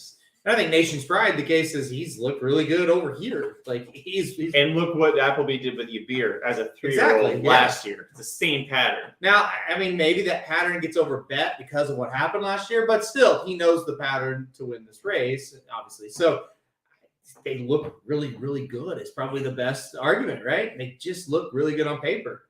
And I think Nation's Pride, the case is he's looked really good over here. Like he's And look what Appleby did with Yabir as a 3-year-old Exactly, yeah. last year. It's the same pattern. now. I mean, maybe that pattern gets overbet because of what happened last year, but still, he knows the pattern to win this race, obviously. So they look really, really good. It's probably the best argument, right? They just look really good on paper.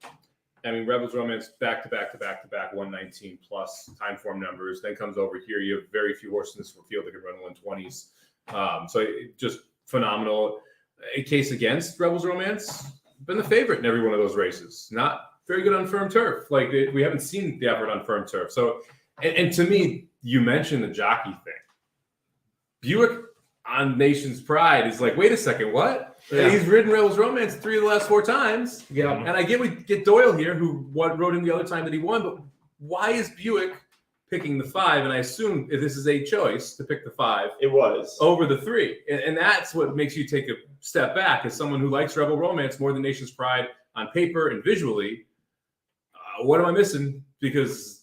I mean, Rebels Romance back to back 119 plus time form numbers. Then comes over here. You have very few horses in this field that can run 120s. So just phenomenal. A case against Rebels Romance, been the favorite in every one of those races. Not very good on firm turf. Like we haven't seen the effort on firm turf. So, and to me, you mentioned the jockey thing. Buick on Nation's Pride is like, wait a second, what? Yeah. He's ridden Rebels Romance 3 of the last 4 times. Yeah. And I get we get Doyle here, who rode him the other time that he won, but why is Buick picking the 5? And I assume if this is a choice to pick the 5 It was. over the 3. And that's what makes you take a step back as someone who likes Rebel Romance more than Nation's Pride on paper and visually. What am I missing? Because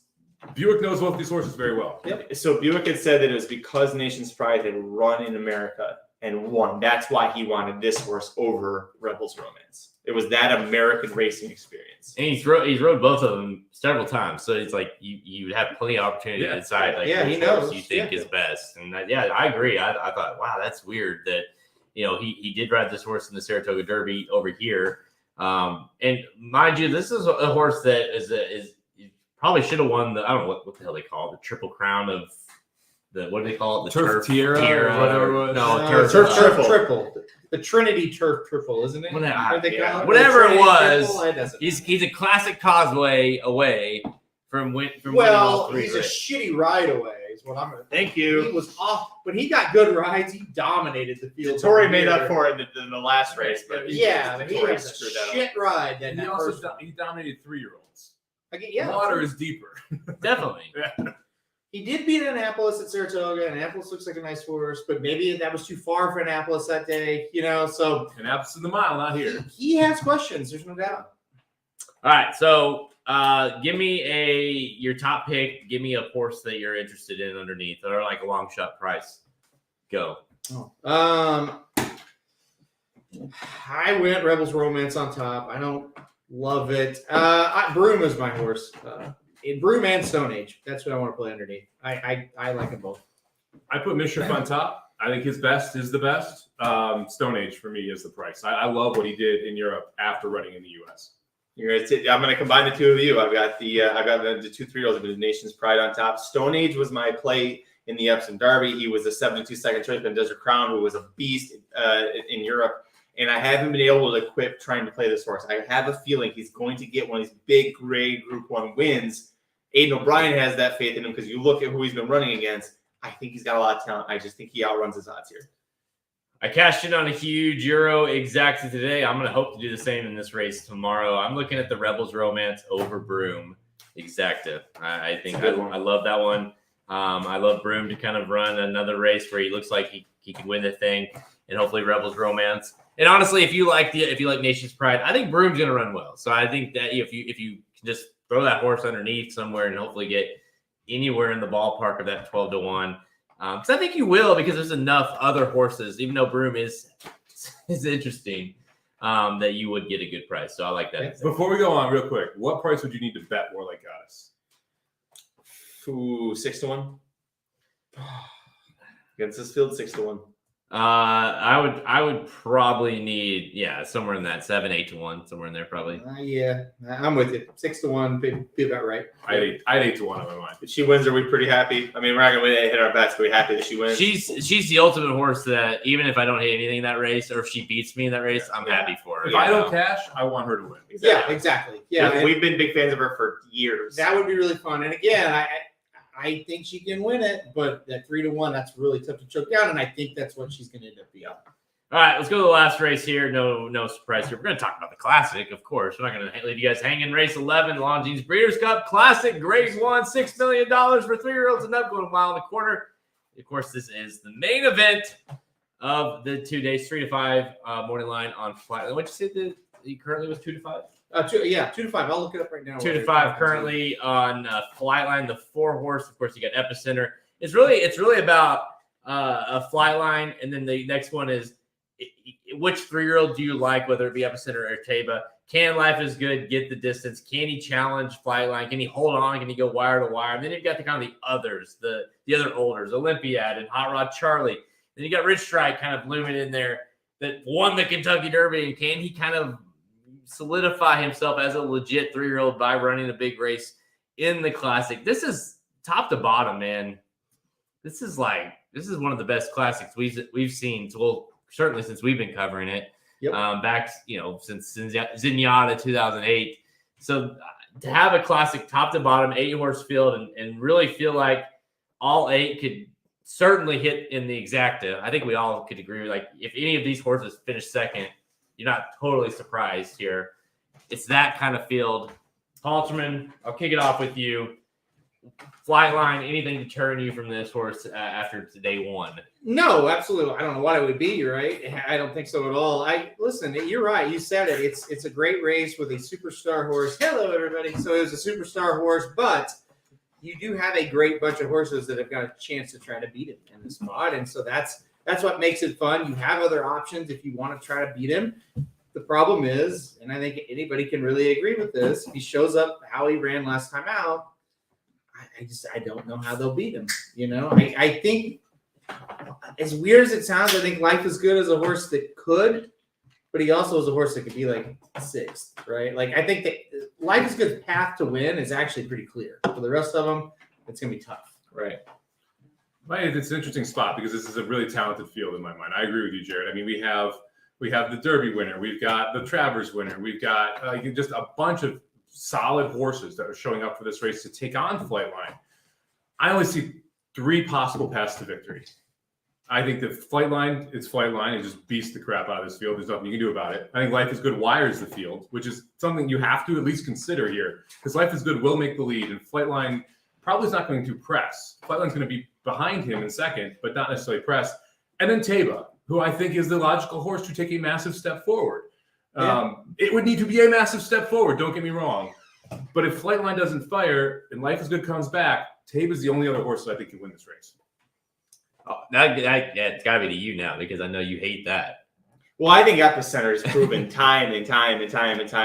Buick knows both these horses very well. Yep. So Buick had said that it was because Nation's Pride had run in America and won. That's why he wanted this horse over Rebels Romance. It was that American racing experience. And he's rode both of them several times, so it's like you would have plenty of opportunity to decide like Yeah, he which horse knows. you think Yeah. is best. And I agree. I thought, wow, that's weird that he did ride this horse in the Saratoga Derby over here. And mind you, this is a horse that is probably should have won the, I don't know what the hell they call it, the Triple Crown of the, what do they call it? The Turf Tiara or whatever it was. No, Turf Triple. The Trinity Turf Triple, isn't it? Whatever, What they call it? whatever The it Trinity was, Triple? It doesn't He's a classic causeway away from winning all well, 3 he's a races. shitty ride away, is what I'm going to Thank He you. was off. When he got good rides, he dominated the field. Tori made up for it in the last race, but Yeah, but he Tori was a screwed that up. shit ride. That He also first he dominated 3-year-olds. yeah, Water is deeper. Definitely. He did beat Annapolis at Saratoga. Annapolis looks like a nice horse, but maybe that was too far for Annapolis that day, So And absent the mile, not here. he has questions. There's no doubt. All right, so give me your top pick. Give me a horse that you're interested in underneath, or like a long shot price. Go. I went Rebels Romance on top. I don't love it. Broom is my horse. Broom and Stone Age. That's what I want to play underneath. I like them both. I put Mishra on top. I think his best is the best. Stone Age for me is the price. I love what he did in Europe after running in the U.S. I'm going to combine the two of you. I've got the 2 3-year-olds with Nation's Pride on top. Stone Age was my play in the Epsom Derby. He was a 72 second choice in Desert Crown, who was a beast in Europe. And I haven't been able to quit trying to play this horse. I have a feeling he's going to get one of these big grade Group 1 wins. Aiden O'Brien has that faith in him because you look at who he's been running against. I think he's got a lot of talent. I just think he outruns his odds here. I cashed in on a huge Euro exacta today. I'm going to hope to do the same in this race tomorrow. I'm looking at the Rebels Romance over Broom exacta. I think I love that one. I love Broom to kind of run another race where he looks like he can win the thing, and hopefully Rebels Romance. And honestly, if you like Nation's Pride, I think Broom's going to run well. So I think that if you can just throw that horse underneath somewhere and hopefully get anywhere in the ballpark of that 12-1. Because I think you will, because there's enough other horses, even though Broom is interesting, that you would get a good price. So I like that. Before we go on, real quick, what price would you need to bet Warlike Goddess? 6-1. Against this field, 6-1. I would probably need somewhere in that 7-8-1, somewhere in there probably. Yeah, I'm with you. 6-1, be about right. I had 8-1 on my mind. If she wins, are we pretty happy? I mean, we're not going to hit our bets, but we're happy that she wins. She's the ultimate horse that even if I don't hit anything in that race, or if she beats me in that race, I'm happy for her. If I don't cash, I want her to win. Yeah, exactly. Yeah, and we've been big fans of her for years. that would be really fun. And again, I think she can win it, but that 3-1, that's really tough to choke down, and I think that's what she's going to end up being. All right, let's go to the last race here. No surprise here. We're going to talk about the Classic, of course. We're not going to leave you guys hanging. Race 11, Longines Breeders' Cup Classic, Grade 1, $6 million for 3-year-olds and up, going a mile and a quarter. Of course, this is the main event of the 2 days, 3 to 5 morning line on Flat. What'd you say that he currently was 2 to 5? 2 to 5. I'll look it up right now. 2 to 5 currently on Flightline, the 4-horse. Of course, you got Epicenter. It's really about a Flightline, and then the next one is which 3-year-old do you like, whether it be Epicenter or Taba? Can Life is Good get the distance? Can he challenge Flightline? Can he hold on? Can he go wire to wire? And then you've got the kind of the others, the other olders, Olympiad and Hot Rod Charlie. Then you got Rich Strike kind of blooming in there that won the Kentucky Derby. And can he kind of solidify himself as a legit 3-year-old by running a big race in the Classic? This is top to bottom, man. This is one of the best Classics we've seen. Well, certainly since we've been covering it. Yep. Back, since Zenyatta 2008. So to have a Classic top to bottom 8-horse field and really feel like all 8 could certainly hit in the exacta. I think we all could agree. Like if any of these horses finish second, you're not totally surprised here. It's that kind of field. Halterman, I'll kick it off with you. Flightline, anything to turn you from this horse after day one? No, absolutely. I don't know what it would be. You're right. I don't think so at all. Listen. You're right. You said it. It's a great race with a superstar horse. Hello, everybody. So it was a superstar horse, but you do have a great bunch of horses that have got a chance to try to beat him in the spot, and so that's what makes it fun. You have other options if you want to try to beat him. The problem is, and I think anybody can really agree with this, if he shows up how he ran last time out, I don't know how they'll beat him. I think, as weird as it sounds, I think Life is Good as a horse that could, but he also is a horse that could be like 6th, right? Like I think that Life is Good's path to win is actually pretty clear. For the rest of them, it's going to be tough. Right. It's an interesting spot because this is a really talented field in my mind. I agree with you, Jared. I mean, we have the Derby winner, we've got the Travers winner, we've got just a bunch of solid horses that are showing up for this race to take on Flightline. I only see 3 possible paths to victory. I think that Flightline is Flightline and just beats the crap out of this field. There's nothing you can do about it. I think Life is Good wires the field, which is something you have to at least consider here because Life is Good will make the lead and Flightline probably is not going to press. Flightline's going to be behind him in second, but not necessarily press. And then Taba, who I think is the logical horse to take a massive step forward. It would need to be a massive step forward, don't get me wrong. But if Flightline doesn't fire and Life is Good comes back, Taba's the only other horse that I think can win this race. Oh, it's got to be to you now because I know you hate that. Well, I think Epicenter has proven time and time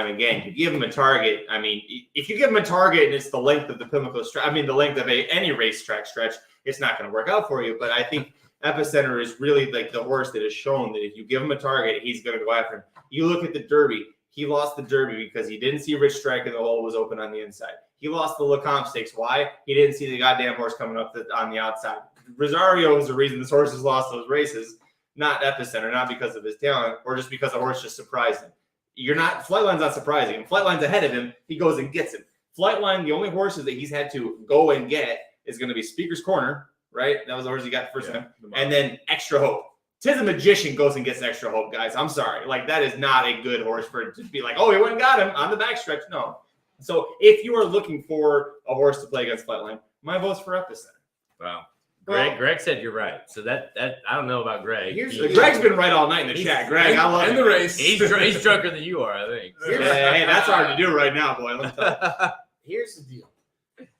again. You give him a target. I mean, if you give him a target and it's the length of the Pimlico stretch, the length of any racetrack stretch, it's not going to work out for you. But I think Epicenter is really like the horse that has shown that if you give him a target, he's going to go after him. You look at the Derby. He lost the Derby because he didn't see Rich Strike and the hole was open on the inside. He lost the Lecomte Stakes. Why? He didn't see the goddamn horse coming up on the outside. Rosario is the reason this horse has lost those races, not Epicenter, not because of his talent or just because the horse just surprised him. Flightline's not surprising him. Flightline's ahead of him. He goes and gets him. Flightline, the only horses that he's had to go and get is going to be Speaker's Corner, right? That was the horse he got the first time. And then Extra Hope. Tis a Magician goes and gets Extra Hope, guys. I'm sorry. That is not a good horse for it to be like, oh, he went and got him on the backstretch. No. So if you are looking for a horse to play against Flightline, my vote's for Epicenter. Wow. Greg said you're right. So that I don't know about Greg. Greg's been right all night in the chat. Greg, I love the race. He's drunker than you are, I think. Hey, that's hard to do right now, boy. Let me tell you. Here's the deal.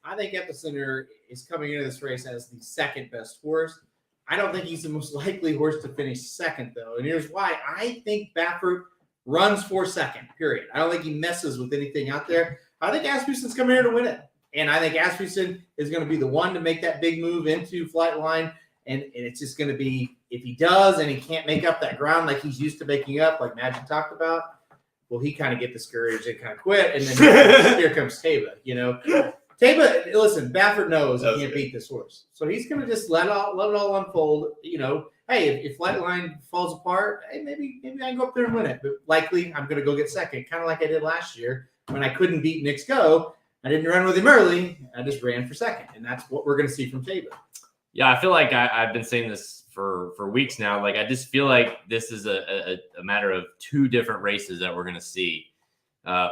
I think Epicenter is coming into this race as the second best horse. I don't think he's the most likely horse to finish second, though. And here's why. I think Baffert runs for second, period. I don't think he messes with anything out there. I think Asmussen's coming here to win it. And I think Asmussen is going to be the one to make that big move into Flightline. And it's just going to be, if he does and he can't make up that ground like he's used to making up, like Magic talked about, will he kind of get discouraged and kind of quit? And then here comes Taba, Taba, listen, Baffert knows he can't beat this horse. So he's going to just let it all unfold. Hey, if Flightline falls apart, hey, maybe I can go up there and win it. But likely I'm going to go get second, kind of like I did last year when I couldn't beat Nick's Go. I didn't run with him early. I just ran for second. And that's what we're going to see from Taba. Yeah, I feel like I've been saying this for weeks now. Like, I just feel like this is a matter of 2 different races that we're going to see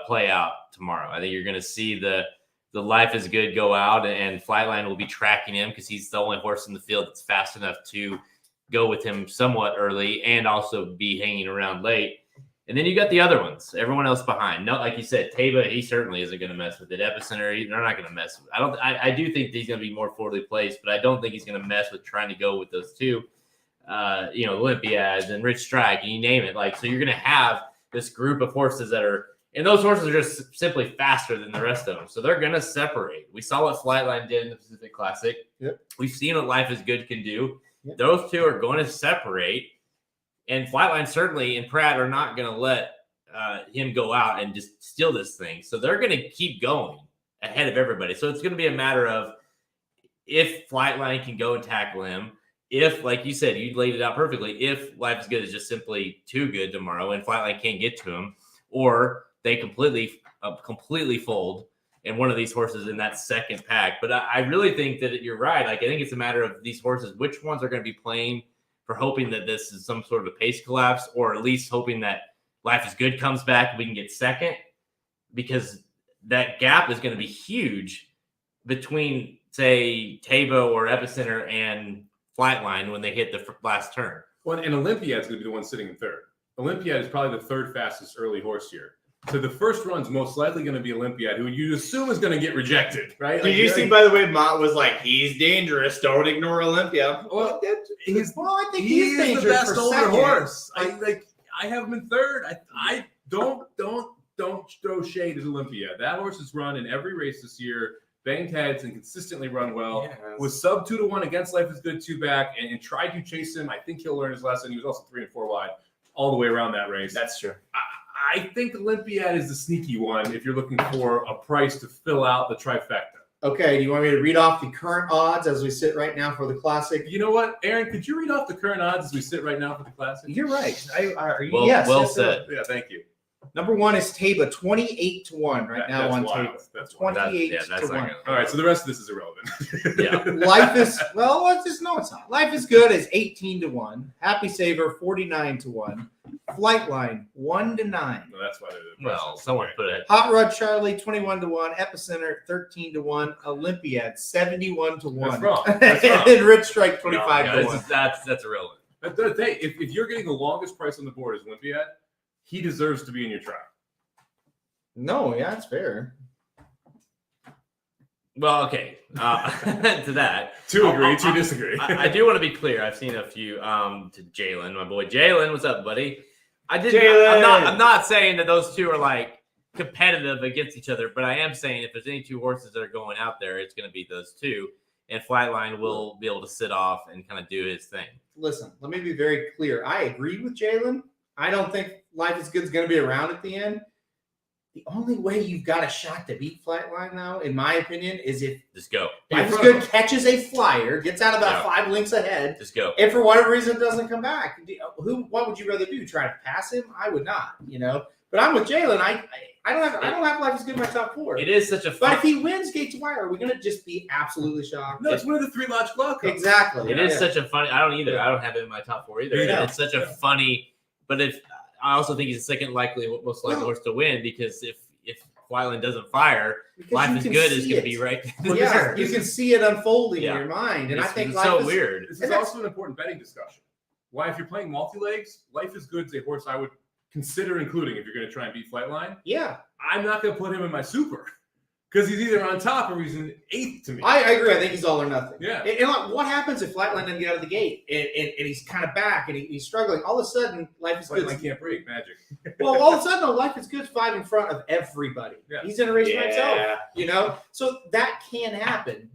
play out tomorrow. I think you're going to see the Life is Good go out, and Flightline will be tracking him because he's the only horse in the field that's fast enough to go with him somewhat early and also be hanging around late. And then you got the other ones, everyone else behind. No, like you said, Taba, he certainly isn't going to mess with it. Epicenter, they're not going to mess with it. I do think he's going to be more forwardly placed, but I don't think he's going to mess with trying to go with those two, Olympiads and Rich Strike, and you name it. Like, so you're going to have this group of horses that are, and those horses are just simply faster than the rest of them. So they're going to separate. We saw what Flightline did in the Pacific Classic. Yep. We've seen what Life is Good can do. Yep. Those two are going to separate. And Flightline certainly and Pratt are not going to let him go out and just steal this thing. So they're going to keep going ahead of everybody. So it's going to be a matter of if Flightline can go and tackle him. If, like you said, you laid it out perfectly, if Life is Good is just simply too good tomorrow and Flightline can't get to him, or they completely fold and one of these horses in that second pack. But I really think that you're right. Like, I think it's a matter of these horses, which ones are going to be playing for hoping that this is some sort of a pace collapse, or at least hoping that Life is Good comes back and we can get second, because that gap is going to be huge between, say, Tabo or Epicenter and Flightline when they hit the last turn. Well, and Olympiad's going to be the one sitting in third. Olympiad is probably the third fastest early horse here. So the first run's most likely going to be Olympiad, who you assume is going to get rejected, right? Did you see, by the way, Mott was like, he's dangerous. Don't ignore Olympia. Well, I think he he's is the dangerous best for older second. horse. I have him in third. I don't throw shade at Olympia. That horse has run in every race this year, banged heads and consistently run well. Yes. Was sub 2-1 against Life is Good 2 back and tried to chase him. I think he'll learn his lesson. He was also 3 and 4 wide all the way around that race. That's true. I think Olympiad is the sneaky one if you're looking for a price to fill out the trifecta. Okay, do you want me to read off the current odds as we sit right now for the Classic? You know what, Aaron? Could you read off the current odds as we sit right now for the Classic? You're right. Well said. Yeah, thank you. Number one is Taba, 28-1 right now That's on wild. Taba. That's wild. 28-1. All right, so the rest of this is irrelevant. Yeah. Life is it's not. Life is Good is 18-1. Happy Saver 49-1. Flightline 1-9. Well, that's why they're the Well, someone put it. Hot Rod Charlie 21-1. Epicenter 13-1. Olympiad 71-1. That's wrong. That's wrong. And Rich Strike 25-1. No, that's irrelevant. Hey, if you're getting the longest price on the board as Olympiad, he deserves to be in your trial. No, yeah, it's fair. Well, okay. To that. Two agree, two disagree. I do want to be clear. I've seen a few to Jalen, my boy Jalen. What's up, buddy? Jalen. I'm not saying that those two are like competitive against each other, but I am saying if there's any two horses that are going out there, it's going to be those two. And Flightline will be able to sit off and kind of do his thing. Listen, let me be very clear. I agree with Jalen. I don't think Life is Good is going to be around at the end. The only way you've got a shot to beat Flightline, though, in my opinion, is if Just go. Life is Good catches a flyer, gets out about 5 lengths ahead, Just go. and for whatever reason it doesn't come back. What would you rather do? Try to pass him? I would not, But I'm with Jalen. I don't have Life is Good in my top 4. It is such a But fun. if he wins Gates of Wire, are we going to just be absolutely shocked? No, it's one of the 3 logical outcomes. Exactly. It is such a funny. I don't either. Yeah. I don't have it in my top 4 either. Yeah. It's such a funny. But if I also think he's the second most likely horse to win, because if Flightline doesn't fire, Because Life you is can Good is see going to it. be right. Yeah, you can see it unfolding Yeah. in your mind, and I think it's Life so is weird. This is also an important betting discussion. Why, if you're playing multi-legs, Life is Good is a horse I would consider including if you're going to try and beat Flightline. Yeah, I'm not going to put him in my super because he's either on top or he's an 8th to me. I agree. I think he's all or nothing. Yeah. And like, what happens if Flightline doesn't get out of the gate and he's kind of back and he's struggling? All of a sudden, Life is Good. Flightline can't break magic. Well, all of a sudden, Life is Good's 5 in front of everybody. Yeah. He's in a race by himself. So that can happen.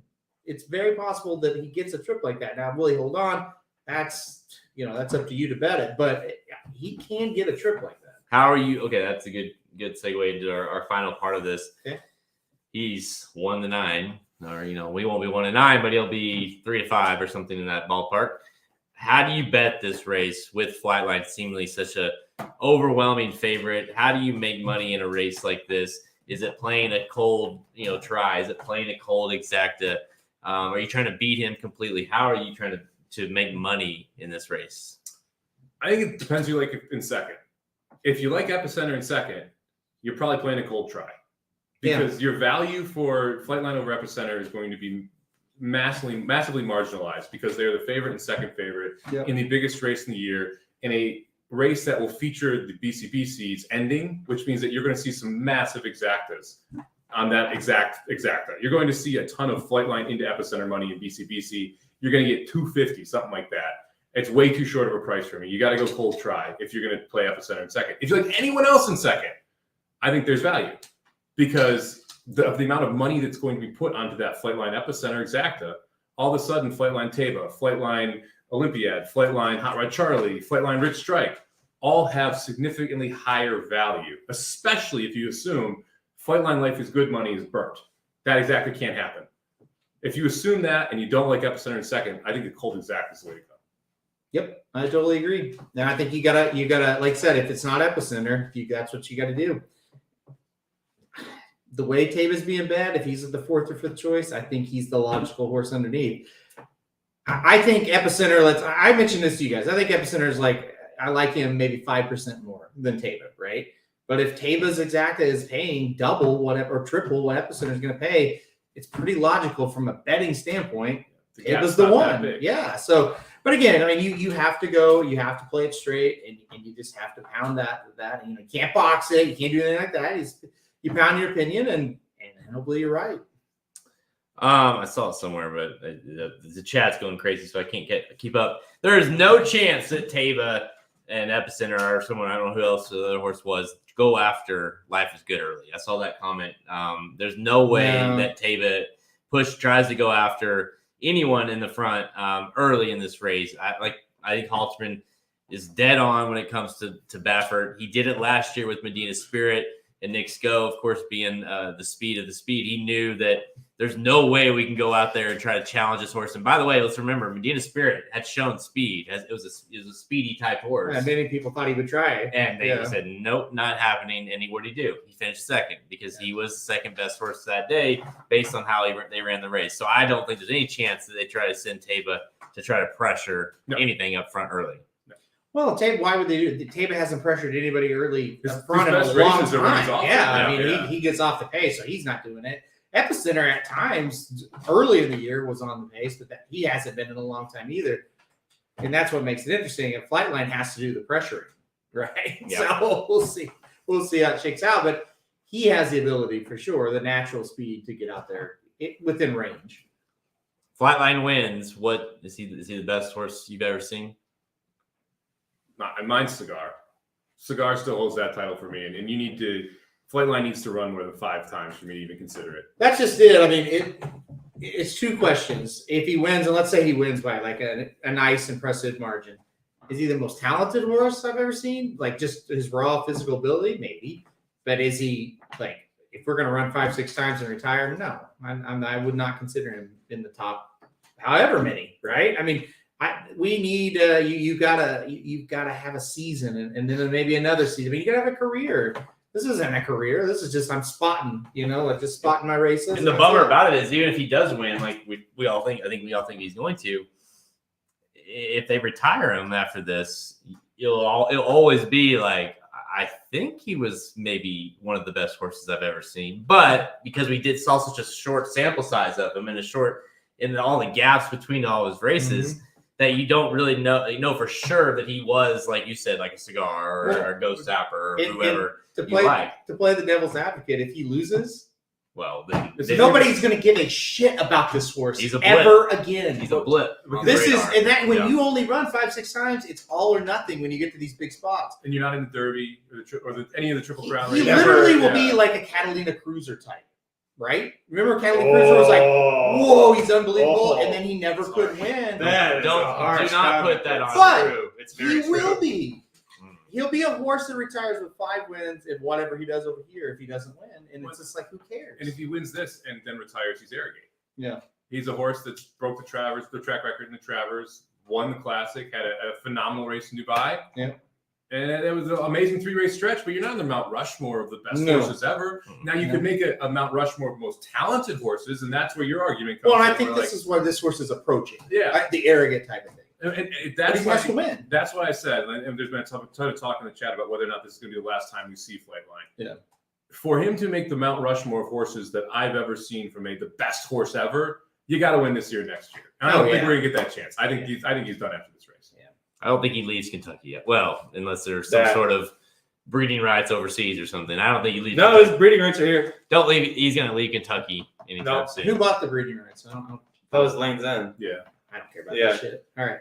It's very possible that he gets a trip like that. Now, will he hold on? That's up to you to bet it. But he can get a trip like that. How are you? Okay, that's a good segue into our final part of this. Okay. He's 1-9, or we won't be 1-9, but he'll be 3-5 or something in that ballpark. How do you bet this race with Flightline seemingly such a overwhelming favorite? How do you make money in a race like this? Is it playing a cold, try? Is it playing a cold exacta? Are you trying to beat him completely? How are you trying to make money in this race? I think it depends who you like in second. If you like Epicenter in second, you're probably playing a cold try. Because your value for Flightline over Epicenter is going to be massively marginalized because they're the favorite and second favorite in the biggest race in the year in a race that will feature the BCBCs ending, which means that you're going to see some massive exactas on that exacta. You're going to see a ton of Flightline into Epicenter money in BCBC. You're going to get 250, something like that. It's way too short of a price for me. You got to go cold try if you're going to play Epicenter in second. If you like anyone else in second, I think there's value because of the amount of money that's going to be put onto that Flightline Epicenter exacta. All of a sudden, Flightline Taba, Flightline Olympiad, Flightline Hot Rod Charlie, Flightline Rich Strike all have significantly higher value, especially if you assume Flightline Life is Good money is burnt. That exactly can't happen. If you assume that and you don't like Epicenter in second, I think the cold exact is the way to go. Yep, I totally agree. And I think you gotta, like I said, if it's not Epicenter, that's what you gotta do. The way Taba's being bad, if he's at the 4th or 5th choice, I think he's the logical horse underneath. I think Epicenter, I mentioned this to you guys. I think Epicenter is I like him maybe 5% more than Taba, right? But if Taba's exacta is paying double whatever or triple what Epicenter is going to pay, it's pretty logical from a betting standpoint. Taba's the one. Yeah. So, but again, I mean, you have to go, you have to play it straight, and you just have to pound that. You can't box it. You can't do anything like that. You pound your opinion, and hopefully you're right. I saw it somewhere, but the chat's going crazy, so I can't keep up. There is no chance that Taba and Epicenter or someone, I don't know who else the other horse was, go after Life is Good early. I saw that comment. There's no way that Taba tries to go after anyone in the front early in this race. I think Halterman is dead on when it comes to Baffert. He did it last year with Medina Spirit. And Nick Sco, of course, being the speed of the speed, he knew that there's no way we can go out there and try to challenge this horse. And by the way, let's remember, Medina Spirit had shown speed. It was a speedy type horse. Yeah, many people thought he would try it. And they said, nope, not happening. And what did he do? He finished second because he was the second best horse that day based on how they ran the race. So I don't think there's any chance that they try to send Taba to try to pressure anything up front early. Well, Taba, why would they do it? Taba hasn't pressured anybody early up front in his a best long races are when he's time. off. Yeah, I Yeah, mean, he gets off the pace, so he's not doing it. Epicenter at times early in the year was on the pace, but he hasn't been in a long time either. And that's what makes it interesting. And Flightline has to do the pressuring, right? Yeah. So we'll see. We'll see how it shakes out. But he has the ability for sure, the natural speed to get out there within range. Flightline wins. What is he the best horse you've ever seen? Mine's Cigar. Cigar still holds that title for me, and you need to. Flightline needs to run more than 5 times for me to even consider it. That's just it. I mean, it's 2 questions. If he wins, and let's say he wins by like a nice, impressive margin, is he the most talented horse I've ever seen? Like just his raw physical ability, maybe. But is he like, if we're going to run 5-6 times and retire? No, I would not consider him in the top, however many. Right? I mean. We need you've got to have a season and then maybe another season. I mean, you got to have a career. This isn't a career. This is just I'm spotting. Just spotting my races. And the bummer about it is, even if he does win, like we all think, I think we all think he's going to. If they retire him after this, it'll always be like, I think he was maybe one of the best horses I've ever seen. But because we saw such a short sample size of him and all the gaps between all his races. Mm-hmm. That you don't really know for sure that he was, like you said, like a Cigar or Ghost Zapper or whoever to play the devil's advocate, if he loses, well, nobody's going to give a shit about this horse ever again. He's a blip. When you only run 5-6 times, it's all or nothing when you get to these big spots. And you're not in the Derby or any of the Triple Crown. He literally will be like a Catalina Cruiser type. Right? Remember Catalina Cruiser was like, whoa, he's unbelievable, and then he never could win. Do not put that on. But he will be. He'll be a horse that retires with 5 wins in whatever he does over here if he doesn't win. And it's just like, who cares? And if he wins this and then retires, he's arrogant. Yeah. He's a horse that broke the track record in the Travers, won the Classic, had a phenomenal race in Dubai. Yeah. And it was an amazing 3-race stretch, but you're not in the Mount Rushmore of the best horses ever. Now, you could make a Mount Rushmore of most talented horses, and that's where your argument comes from. Well, I think this is where this horse is approaching. Yeah. The arrogant type of thing. And that's he has to win. That's why I said, and there's been a ton of talk in the chat about whether or not this is going to be the last time we see Flightline. Yeah. For him to make the Mount Rushmore of horses that I've ever seen from the best horse ever, you got to win this year, next year. And I don't think we're going to get that chance. I think he's done after this race. Yeah. I don't think he leaves Kentucky yet. Well, unless there's some sort of breeding rights overseas or something. I don't think he leaves. No, Kentucky. his breeding rights are here. Don't leave. He's going to leave Kentucky anytime soon. Who bought the breeding rights? I don't know. That was Lane's End. Yeah. I don't care about that shit. All right.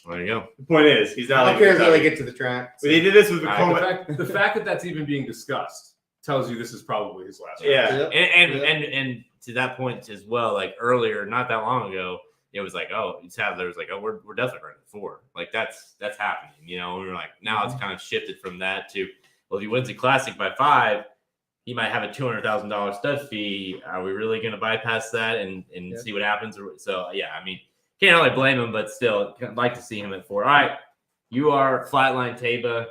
There you go. The point is, he's not. I don't care until they get to the track. But he did this with the The fact that that's even being discussed tells you this is probably his last. Yeah. And to that point as well, like earlier, not that long ago, it was like, oh, there was like, oh, we're definitely running 4. Like that's happening. You know, we were like, now it's kind of shifted from that to, well, if he wins the Classic by 5, he might have a $200,000 stud fee. Are we really going to bypass that and see what happens? So yeah, I mean, can't really blame him, but still, I'd like to see him at 4. All right, you are Flatline Taba.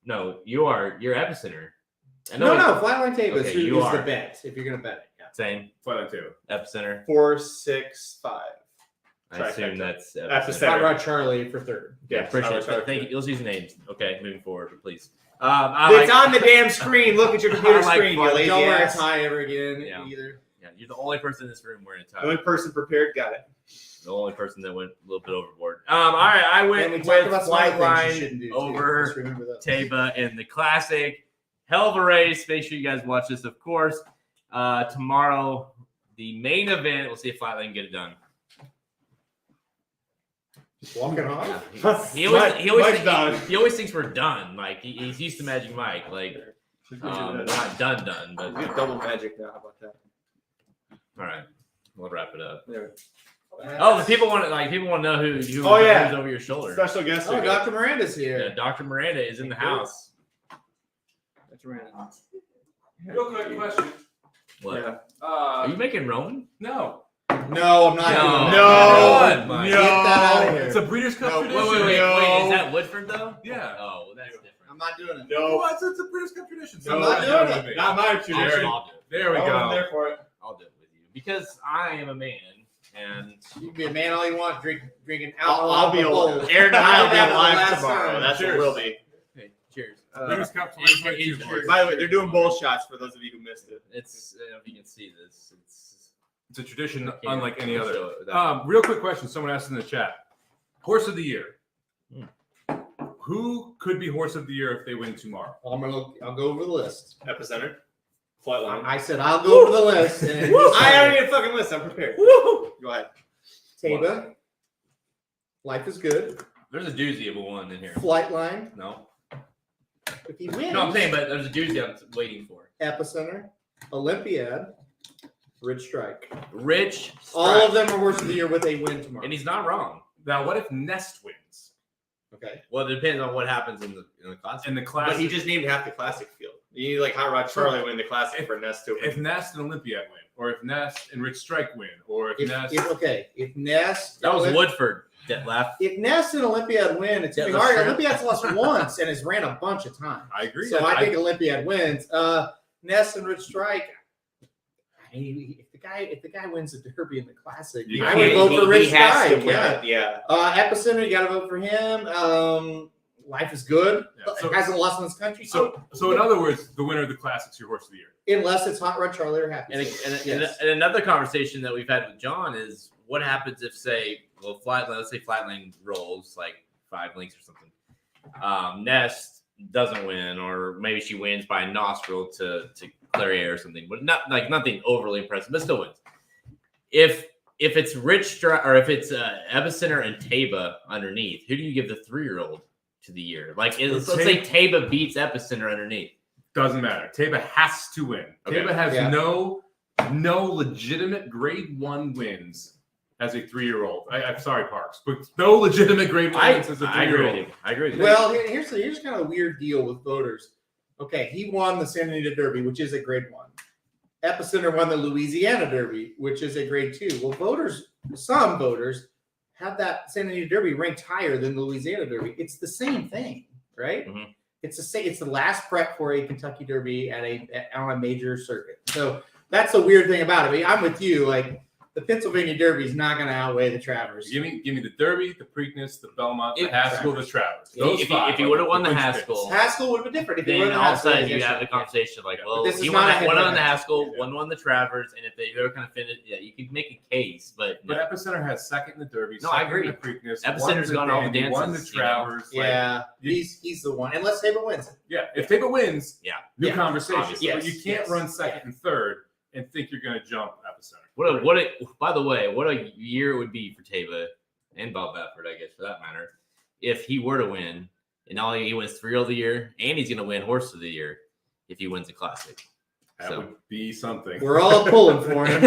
You're Epicenter. No, Flatline Taba Okay, is the bet if you're going to bet it. Yeah. Same. Flatline too. Epicenter. 4, 6, 5. I assume that's That's the Epicenter. center. Hot Rod Charlie for 3rd. Yeah, Yes, appreciate I it. would Thank you. Let's use names. Okay, moving forward, please. It's on the damn screen. Look at your computer screen, you lazy Don't wear a ass. tie ever again Yeah. either. Yeah, you're the only person in this room wearing a The only tie. person prepared got it. The only person that went a little bit overboard. All right, I And went we with talked about some other things you Flightline shouldn't do, too. over Just remember those. Taba in the Classic. Hell of a race. Make sure you guys watch this, of course. Tomorrow, the main event. We'll see if Flightline can get it done. Just walking off. He always done. he always thinks we're done. Like he's used to Magic Mike. Like not done, but We have double magic now. How about that? all right. We'll wrap it up. There. Oh, the people want to know who Oh, yeah. who's over your shoulder. Special guest. Oh, Dr. Miranda's here. Yeah, Dr. Miranda is in the house. That's Miranda. Real quick question. What? Yeah. Are you making Roman? No. No, I'm not doing that. No. No. Get that out of here. It's a Breeders' Cup No, tradition. Wait. Is that Woodford though? Yeah. Oh, well, that's different. I'm not doing it. No. What? It's a Breeders' Cup tradition. No, I'm not that's doing what it. mean. Not my tradition. I'll do it. There we I'm go. there for it. I'll do it with you because I am a man and You can be a man all you want, drinking I'll alcohol. be bowl. Aaron and I will be That was the alive last tomorrow. time. That's what Cheers. we'll be. okay, cheers. Breeders' Cup Cheers. 2022. boys. By the way, they're doing bowl shots for those of you who missed it. It's I don't know if you can see this. It's a tradition Can't unlike any show other. it without- Real quick question. Someone asked in the chat. Horse of the year. Who could be horse of the year if they win tomorrow? I'll go over the list. Epicenter. Flightline. I said I'll go over the list. And I already have a fucking list. I'm prepared. Go ahead. Taba. Life is good. There's a doozy of a one in here. Flightline. No, If he wins. no, I'm saying, but there's a doozy I'm waiting for. Epicenter. Olympiad. Rich Strike. Rich, All of Strike. them are worst of the year with a win tomorrow. And he's not wrong. Now, what if Nest wins Okay. Well, it depends on what happens in the class. in the But classic? he just named half the classic field. You need like Hot Rod Charlie win the classic for Nest to if win. Nest and Olympiad win, or if Nest and Rich Strike win, or if Nest. If Nest. That was Woodford that left. If Nest and Olympiad win, it's gonna be Yeah, hard. that's Olympiad's lost once and has ran a bunch of times. I agree. So I think Olympiad wins. Nest and Rich Strike. If the guy wins the Derby and the Classic, You I can't- would vote for Rich He has to Strike. win Yeah. it. Yeah. Epicenter, you got to vote for him. Life is good. Yeah, so- Hasn't lost in this country. So in other words, the winner of the classic's your horse of the year. Unless it's Hot Rod Charlie or Happy. And, State. and, Yes. and another conversation that we've had with John is what happens if, say, let's say Flightline rolls like 5 links or something. Nest doesn't win, or maybe she wins by a nostril to Clarier or something, but nothing overly impressive, but still wins. If it's Rich or if it's Epicenter and Taba underneath, who do you give the 3-year-old to the year? Like, let's say Taba beats Epicenter underneath. Doesn't matter. Taba has to win. Okay. Taba has Yeah. no legitimate grade 1 wins as a 3-year-old. I'm sorry, Parks, but no legitimate grade 1 wins as a I agree with 3-year-old. you. I agree with you. Well, here's kind of a weird deal with voters. Okay, he won the Santa Anita Derby, which is a grade 1. Epicenter won the Louisiana Derby, which is a grade 2. Well, some voters have that Santa Anita Derby ranked higher than the Louisiana Derby. It's the same thing, right? Mhm. It's the last prep for a Kentucky Derby on a major circuit. So that's the weird thing about it. I mean, I'm with you. Like, the Pennsylvania Derby is not going to outweigh the Travers. Give me the Derby, the Preakness, the Belmont, the Haskell, the Travers. If he would have won the Haskell, Haskell would have been different. If he then won the all of a Haskell, sudden you have the conversation like, well, this is he not a won head-to-head. the Haskell, Yeah. one won the Travers, and if they were kind of finished, you could make a case, but But Epicenter has second in the Derby. No, I second in agree. the Preakness. Epicenter's won gone all the Vandy, won the dances, you know? Travers. Yeah, he's the one. Unless Taba wins. Yeah. If Taba wins, Yeah. new Yeah. conversation. Obviously. But you can't run second and third and think you're going to jump Epicenter. By the way, what a year it would be for Taba and Bob Baffert, I guess, for that matter, if he were to win, and not only he wins Thrill of the Year, and he's going to win Horse of the Year if he wins the Classic. That would be something. We're all pulling for him.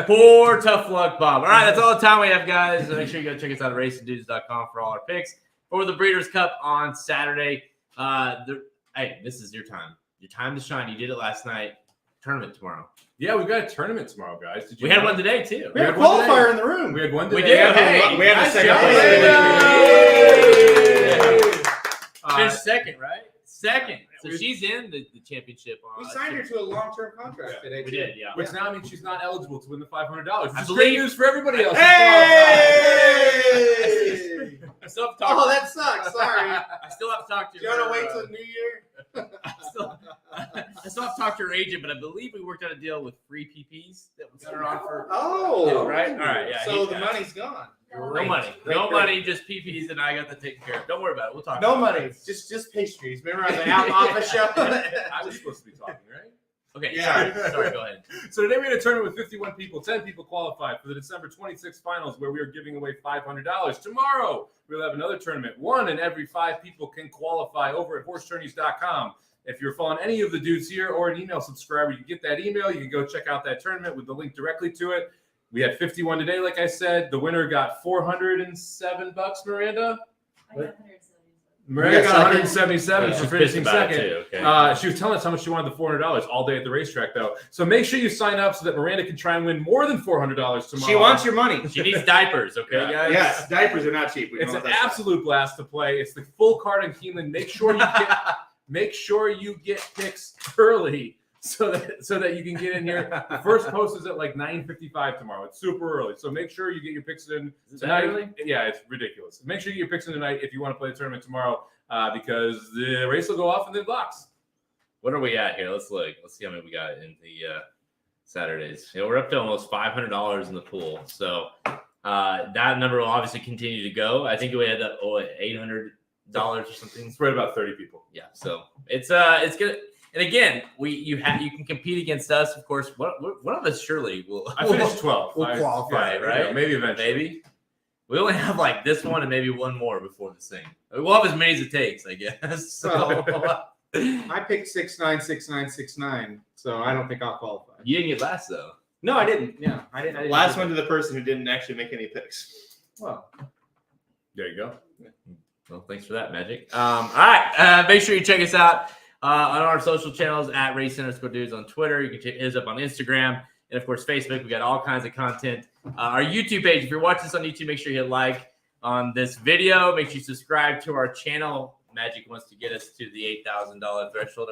Poor tough luck, Bob. All right, that's all the time we have, guys. So make sure you go check us out at racingdudes.com for all our picks for the Breeders' Cup on Saturday. Hey, this is your time. Your time to shine. You did it last night. Tournament tomorrow. Yeah, we've got a tournament tomorrow, guys. Did you We had know? one today, too. We had a one today. qualifier in the room. We had one We today. did. Hey, we have a nice second job. place. Finished second, right? Second. So she's in the championship. We signed her to a long-term contract today. We too. did, yeah. Which now means she's not eligible to win the $500, which I is believe- great news for everybody else. Hey! I still have to talk. Oh, that sucks. Sorry. I still have to talk to Do you want to her, wait till the new year? I still have to talk to her agent, but I believe we worked out a deal with free PPs that we got her on for. Oh, Right? All right, yeah. So the money's gone. No money. No money, just PPs, and I got that taken care of. Don't worry about it. We'll talk No about money. it. Just pastries. Remember on the Out Office show? I was supposed to be talking, right? Okay, Yeah. sorry, go ahead. So today we had a tournament with 51 people. 10 people qualified for the December 26th finals where we are giving away $500. Tomorrow, we'll have another tournament. 1 in every 5 people can qualify over at horsetourneys.com. If you're following any of the dudes here or an email subscriber, you can get that email. You can go check out that tournament with the link directly to it. We had 51 today, like I said. The winner got $407, Miranda. Miranda got 177 for She's finishing pissed about it, second. too, okay. She was telling us how much she wanted the $400 all day at the racetrack, though. So make sure you sign up so that Miranda can try and win more than $400 tomorrow. She wants your money. She needs diapers, okay, Yeah. guys? Yes, diapers are not cheap. We It's know an that's absolute blast to play. It's the full card in Keeneland. Make sure you get picks early so that you can get in here. The first post is at like 9:55 tomorrow. It's super early, so make sure you get your picks in Is that tonight. early? Yeah, it's ridiculous. Make sure you get your picks in tonight if you want to play the tournament tomorrow, because the race will go off in the blocks. What are we at here? Let's look. Let's see how many we got in the Saturdays. We're up to almost $500 in the pool. So that number will obviously continue to go. I think we had that $800 or something. It's right about 30 people. Yeah, so it's good. And again, you can compete against us, of course. One of us surely will. I finished 12. We'll qualify, right? Maybe eventually. Maybe. We only have like this one and maybe one more before this thing. We'll have as many as it takes, I guess. So I picked 6'9", so I don't think I'll qualify. you didn't get last though. No, I didn't. Yeah, I didn't. Last one to the person who didn't actually make any picks. Well, There you go. Well, thanks for that, Magic. All right. Make sure you check us out on our social channels at race_dudes on Twitter. You can check us up on Instagram. And, of course, Facebook. We got all kinds of content. Our YouTube page, if you're watching this on YouTube, make sure you hit like on this video. Make sure you subscribe to our channel. Magic wants to get us to the $8,000 threshold.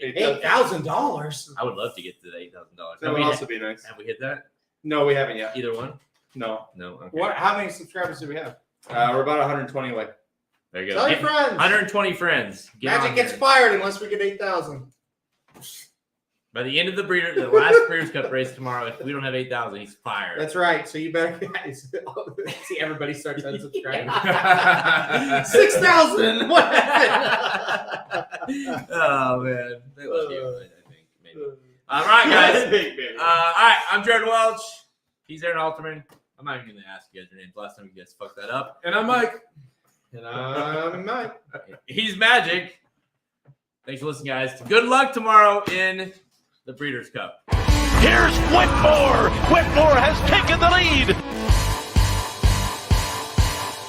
$8,000. I would love to get to the $8,000. That would also be nice. Have we hit that? No, we haven't yet. Either one? No. No. Okay. What? How many subscribers do we have? We're about 120 away. There you go. Tell your friends. 120 friends. Get Magic on gets there. fired unless we get 8,000. By the end of the last Breeders' Cup race tomorrow, if we don't have 8,000, he's fired. That's right. So you better guys see everybody starts unsubscribing. 6,000. What happened? Oh man, they love you. I think maybe. All right, guys. All right, I'm Jared Welch. He's Aaron Alterman. I'm not even going to ask you guys your names. Last time you guys fucked that up. And I'm Mike. And I'm Mike. He's Magic. Thanks for listening, guys. Good luck tomorrow in the Breeders' Cup. Here's Whitmore. Whitmore has taken the lead.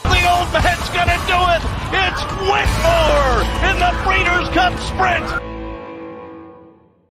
The old man's going to do it. It's Whitmore in the Breeders' Cup Sprint.